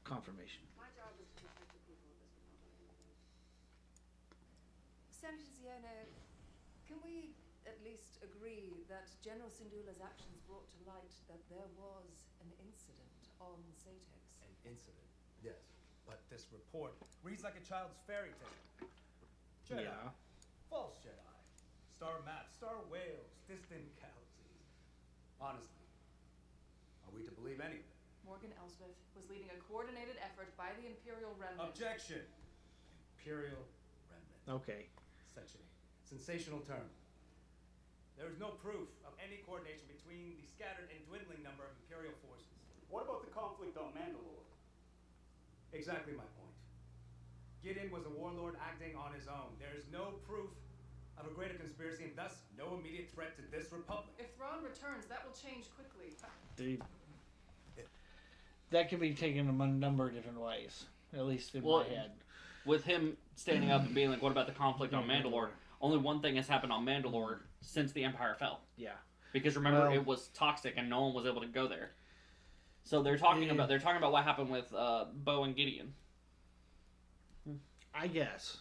Confirmation. Senator Ziono, can we at least agree that General Syndulla's actions brought to light that there was an incident on Satex? An incident, yes. But this report reads like a child's fairy tale. Jedi. Yeah. False Jedi. Star maps, star whales, distant galaxies. Honestly, are we to believe any of it? Morgan Elsbeth was leading a coordinated effort by the Imperial Remnant. Objection! Imperial Remnant. Okay. Such a sensational term. There is no proof of any coordination between the scattered and dwindling number of Imperial forces. What about the conflict on Mandalore? Exactly my point. Gideon was a warlord acting on his own. There is no proof of a greater conspiracy and thus no immediate threat to this republic. If Thrawn returns, that will change quickly. That can be taken a number of different ways, at least in my head. With him standing up and being like, what about the conflict on Mandalore? Only one thing has happened on Mandalore since the Empire fell. Yeah. Because remember, it was toxic and no one was able to go there. So they're talking about what happened with Bo and Gideon. I guess.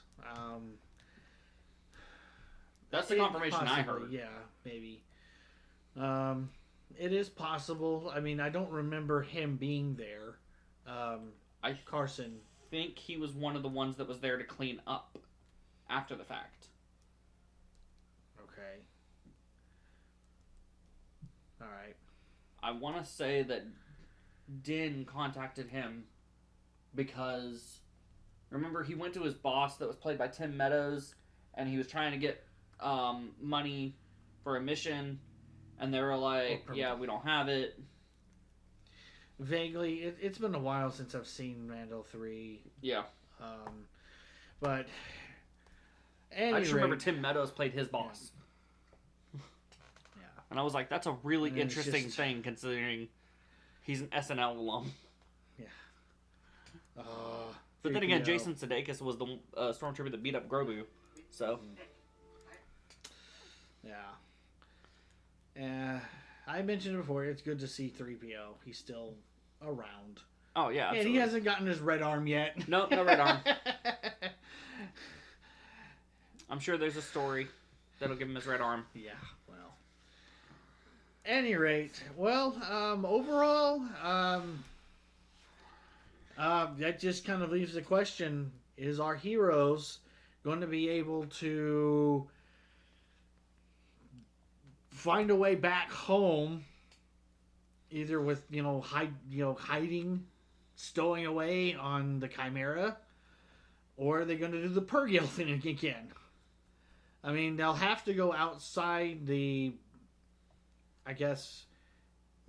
That's the confirmation I heard. Yeah, maybe. It is possible. I mean, I don't remember him being there. Carson. I think he was one of the ones that was there to clean up after the fact. Okay. All right. I want to say that Din contacted him because, remember, he went to his boss that was played by Tim Meadows, and he was trying to get money for a mission, and they were like, yeah, we don't have it. Vaguely, it's been a while since I've seen Mando 3. Yeah. But I just remember Tim Meadows played his boss. And I was like, that's a really And it's interesting just- thing considering he's an SNL alum. Yeah. But then again, 3PO. Jason Sudeikis was the stormtrooper that beat up Grogu. So. Yeah. I mentioned it before. It's good to see 3PO. He's still around. Oh, yeah. And Absolutely. he hasn't gotten his red arm yet. No red arm. I'm sure there's a story that'll give him his red arm. Yeah, well. Any rate, well, overall, that just kind of leaves the question, is our heroes going to be able to find a way back home, either with, hiding, stowing away on the Chimera, or are they going to do the Purgill thing again? I mean, they'll have to go outside the, I guess,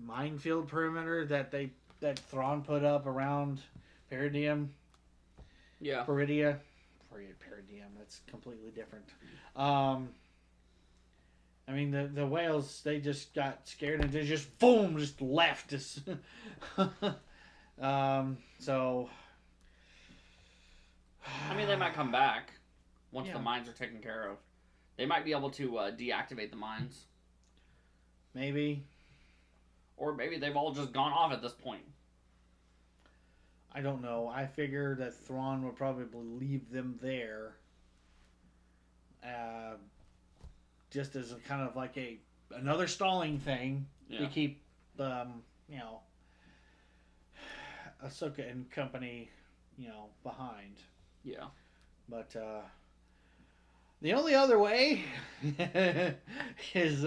minefield perimeter that Thrawn put up around Peridium. Yeah. Peridium, that's completely different. I mean, the whales, they just got scared and they just, boom, just left. So... I mean, they might come back once Yeah. the mines are taken care of. They might be able to deactivate the mines. Maybe. Or maybe they've all just gone off at this point. I don't know. I figure that Thrawn would probably leave them there. Just as a kind of like another stalling thing to keep, Ahsoka and company, behind. Yeah. But the only other way is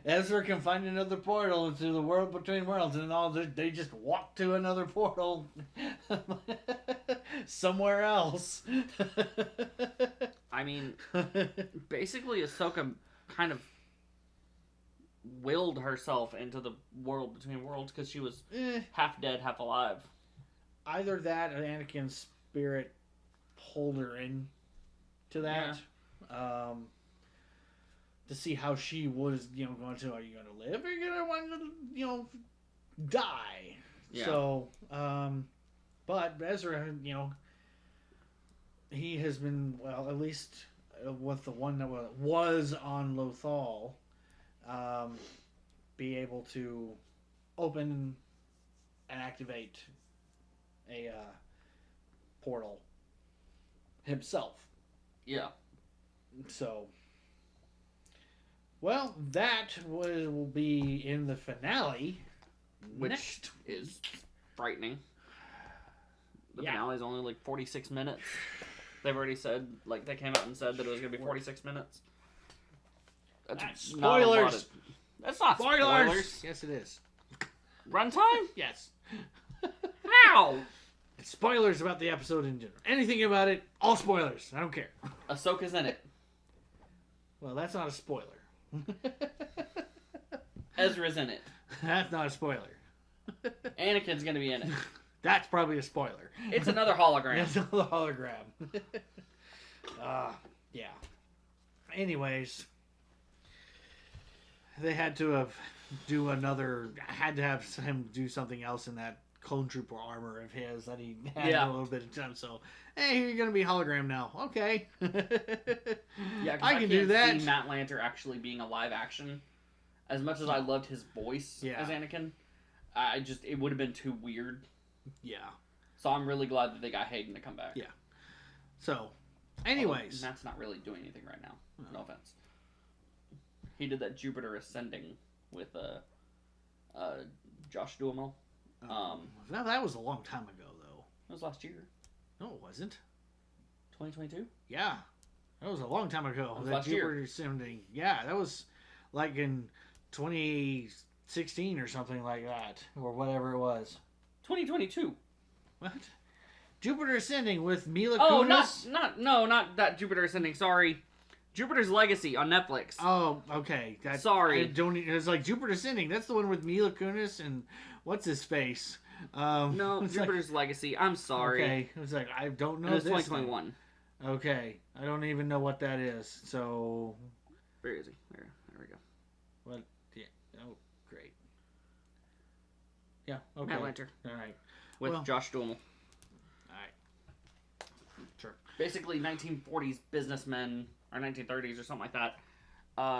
Ezra can find another portal into the world between worlds, and they just walk to another portal somewhere else. I mean, basically Ahsoka kind of willed herself into the world between worlds because she was half dead, half alive. Either that or Anakin's spirit pulled her in to that. To see how she was, going to, are you going to live or are you going to want to, die? Yeah. So, but Ezra, he has been, well, at least with the one that was on Lothal, be able to open and activate a portal himself. Yeah. So, well, that will be in the finale, Which is frightening. The Yeah. finale is only like 46 minutes. They've already said, they came out and said that it was going to be 46 minutes. That's not a lot spoilers. of- That's not spoilers. Yes, it is. Runtime? Yes. How? It's spoilers about the episode in general. Anything about it, all spoilers. I don't care. Ahsoka's in it. Well, that's not a spoiler. Ezra's in it. That's not a spoiler. Anakin's going to be in it. That's probably a spoiler. It's another hologram. It's another hologram. Yeah. Anyways, they had to have him do something else in that clone trooper armor of his that he had a little bit of time. So, hey, you're gonna be hologram now. Okay. Yeah, I can do that. See Matt Lanter actually being a live action. As much as I loved his voice as Anakin, it would have been too weird. Yeah. So I'm really glad that they got Hayden to come back. Yeah. So, anyways, Matt's not really doing anything right now. No offense. He did that Jupiter Ascending with Josh Duhamel. now that was a long time ago, though. It was last year. No, it wasn't. 2022? Yeah, that was a long time ago. That was That last year. Jupiter Ascending. Yeah, that was like in 2016 or something like that, or whatever it was. 2022. What? Jupiter Ascending with Mila Oh, Kunis? not that Jupiter Ascending. Sorry, Jupiter's Legacy on Netflix. Oh, okay. Sorry. I don't. It's like Jupiter Ascending. That's the one with Mila Kunis and what's his face. No, it's Jupiter's Legacy. I'm sorry. Okay, it was like I don't know. It was this 2021. one. Okay, I don't even know what that is. So Where is he? There we go. What? Yeah. Oh, great. Yeah. Okay. Matt Lanter. All right. With Josh Duhamel. All right. Sure. Basically, 1940s businessmen or 1930s or something like that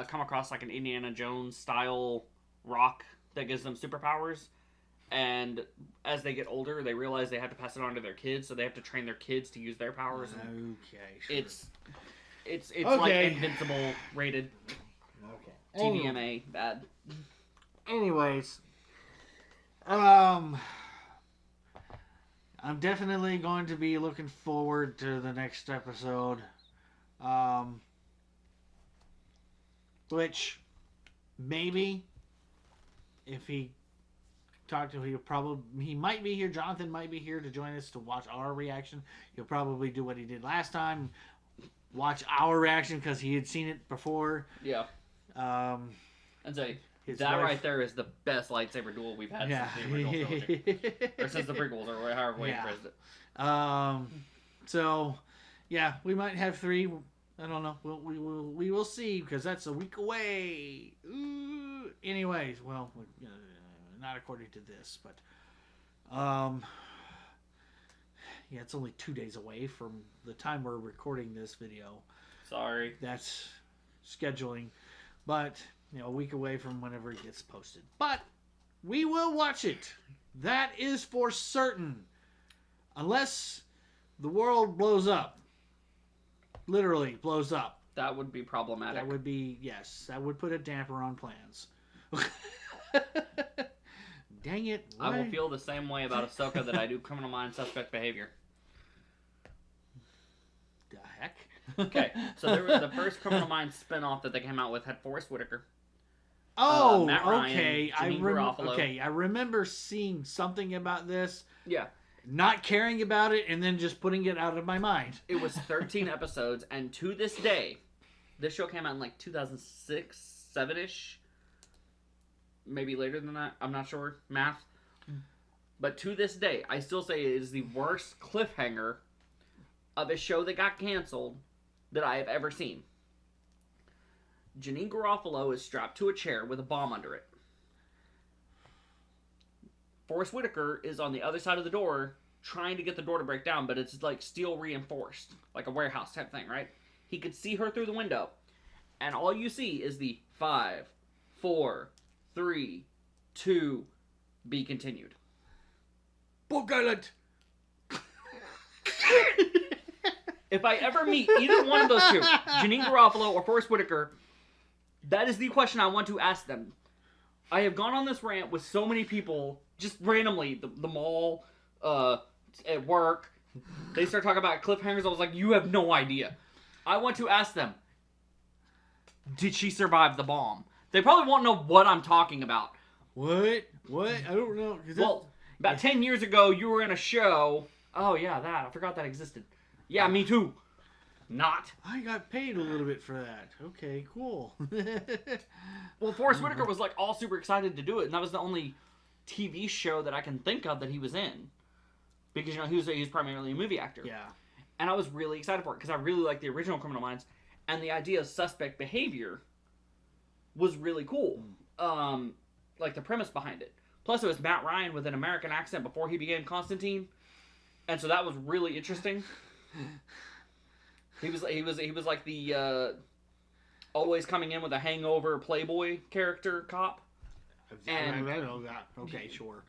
come across like an Indiana Jones style rock that gives them superpowers. And as they get older, they realize they have to pass it on to their kids, so they have to train their kids to use their powers. Okay, sure. It's Okay. like Invincible rated. Okay. TVMA bad. Anyways, I'm definitely going to be looking forward to the next episode. Which maybe if he talked to him, he might be here. Jonathan might be here to join us to watch our reaction. He'll probably do what he did last time, watch our reaction because he had seen it before. Yeah. And say that wife, right there is the best lightsaber duel we've had since the original trilogy, or since the prequels, or however we phrased it. So yeah, we might have 3. I don't know. We will see because that's a week away. Ooh. Anyways, well, not according to this, but yeah, it's only 2 days away from the time we're recording this video. Sorry, that's scheduling, but a week away from whenever it gets posted. But we will watch it. That is for certain, unless the world blows up. Literally blows up. That would be problematic. That would be, yes. That would put a damper on plans. Dang it. What? I will feel the same way about Ahsoka that I do Criminal Minds Suspect Behavior. The heck? Okay, so there was the first Criminal Minds spinoff that they came out with had Forrest Whitaker. Oh, Matt Ryan, okay. Garofalo. I remember seeing something about this. Yeah. Not caring about it and then just putting it out of my mind. It was 13 episodes, and to this day, this show came out in like 2006, 7-ish. Maybe later than that. I'm not sure. Math. But to this day, I still say it is the worst cliffhanger of a show that got canceled that I have ever seen. Janine Garofalo is strapped to a chair with a bomb under it. Forrest Whitaker is on the other side of the door trying to get the door to break down, but it's like steel reinforced, like a warehouse type thing, right? He could see her through the window, and all you see is the 5, 4, 3, 2, be continued. Book Island! If I ever meet either one of those two, Janine Garofalo or Forrest Whitaker, that is the question I want to ask them. I have gone on this rant with so many people, just randomly, the mall, at work. They start talking about cliffhangers. I was like, you have no idea. I want to ask them, did she survive the bomb? They probably won't know what I'm talking about. What? I don't know. Well, about 10 years ago, you were in a show. Oh, yeah, that. I forgot that existed. Yeah, me too. Not. I got paid a little bit for that. Okay, cool. Well, Forrest Whitaker was like all super excited to do it, and that was the only TV show that I can think of that he was in. Because, he was primarily a movie actor. Yeah. And I was really excited for it, because I really liked the original Criminal Minds, and the idea of suspect behavior was really cool. Like the premise behind it. Plus, it was Matt Ryan with an American accent before he became Constantine, and so that was really interesting. He was like the always coming in with a hangover playboy character cop. And I know that. Okay, sure.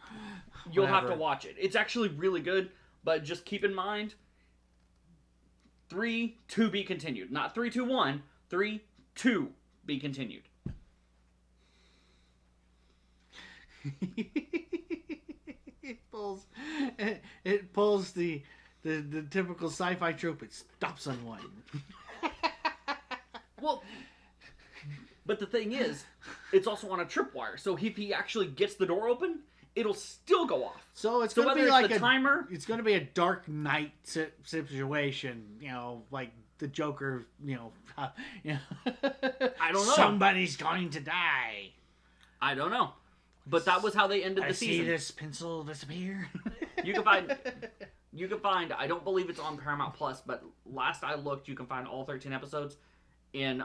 You'll have to watch it. It's actually really good, but just keep in mind 3, 2, be continued. Not 3, 2, 1. 3, 2, be continued. It pulls the typical sci-fi trope. It stops on one. Well, but the thing is, it's also on a tripwire. So if he actually gets the door open, it'll still go off. So it's going to be like a timer. It's going to be a Dark Knight situation. Like the Joker. I don't know. Somebody's going to die. I don't know. But that was how they ended the season. I see this pencil disappear. You can find, I don't believe it's on Paramount Plus, but last I looked, you can find all 13 episodes in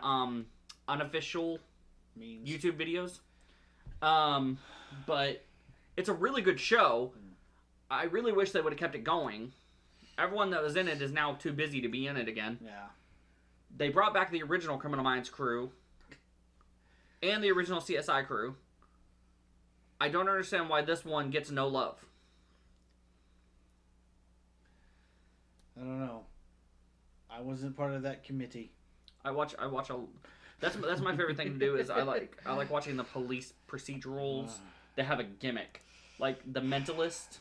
unofficial Means. YouTube videos. But it's a really good show. I really wish they would have kept it going. Everyone that was in it is now too busy to be in it again. Yeah. They brought back the original Criminal Minds crew and the original CSI crew. I don't understand why this one gets no love. I don't know. I wasn't part of that committee. I watch a. That's my favorite thing to do is I like watching the police procedurals that have a gimmick, like The Mentalist,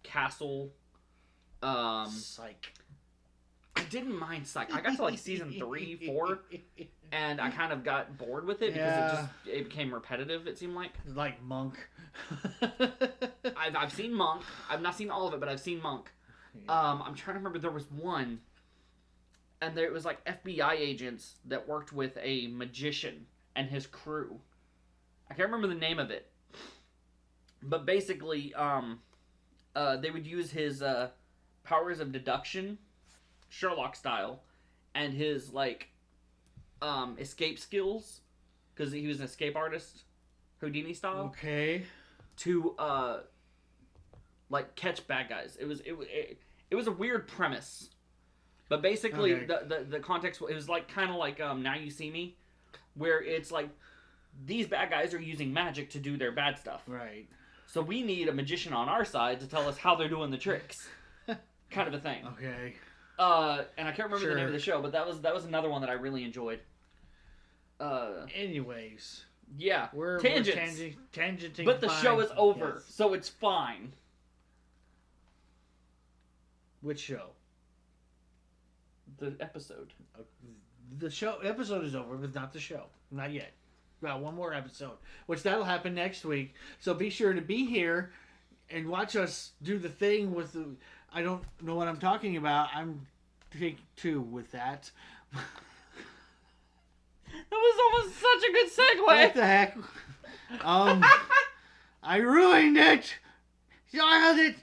Castle, Psych. I didn't mind Psych. I got to like season 3, 4, and I kind of got bored with it because it became repetitive. It seemed like Monk. I've seen Monk. I've not seen all of it, but I've seen Monk. Yeah. I'm trying to remember. There was one, and there was like FBI agents that worked with a magician and his crew. I can't remember the name of it, but basically, they would use his powers of deduction, Sherlock style, and his escape skills, because he was an escape artist, Houdini style. Okay. To catch bad guys. It was a weird premise, but basically the context, it was kind of like Now You See Me, where it's like these bad guys are using magic to do their bad stuff. Right. So we need a magician on our side to tell us how they're doing the tricks, kind of a thing. Okay. And I can't remember the name of the show, but that was another one that I really enjoyed. Anyways. Yeah. We're tangents. Tangenting. But the show is over, yes. so it's fine. Which show? The episode. The episode is over, but not the show. Not yet. Well, one more episode, which that'll happen next week. So be sure to be here and watch us do the thing with the... I don't know what I'm talking about. I'm take 2 with that. That was almost such a good segue. What the heck? I ruined it. Soiled it.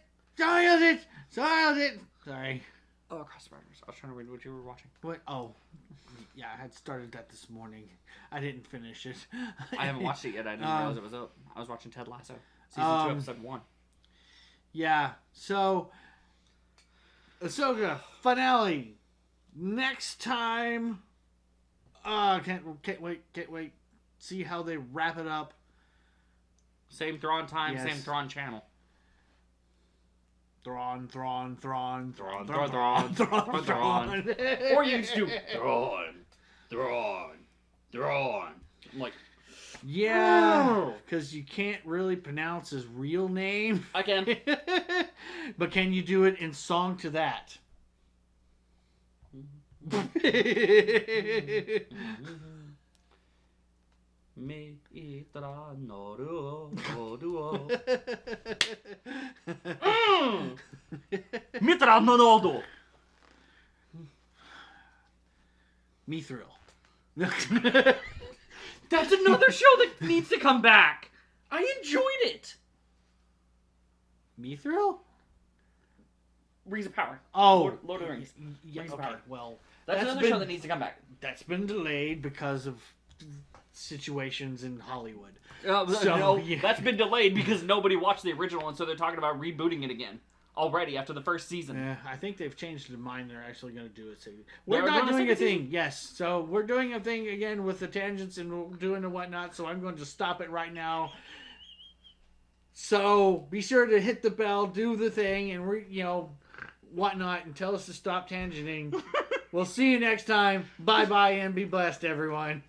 Sorry. Oh, Across the Spiders. I was trying to read what you were watching. What? Oh, yeah. I had started that this morning. I didn't finish it. I haven't watched it yet. I didn't realize it was up. I was watching Ted Lasso, season 2, episode 1. Yeah. So, Ahsoka finale next time. Can't wait. See how they wrap it up. Same Thrawn time, Yes. same Thrawn channel. Thrawn. Or you just do Thrawn. I'm like, yeah, because you can't really pronounce his real name. I can. But can you do it in song to that? Mitra Nonodo. Mithril. That's another show that needs to come back. I enjoyed it. Mithril? Rings of Power. Oh, Lord of the Rings. Yeah, Rings of okay, Power. well, that's another show that needs to come back. That's been delayed because of situations in Hollywood. That's been delayed because nobody watched the original, and so they're talking about rebooting it again already after the first season. Yeah, I think they've changed their mind. They're actually going to do it. We're They're not doing doing a a second thing. Yes, so we're doing a thing again with the tangents and doing and whatnot. So I'm going to stop it right now. So be sure to hit the bell, do the thing, and whatnot, and tell us to stop tangenting. We'll see you next time. Bye bye, and be blessed, everyone.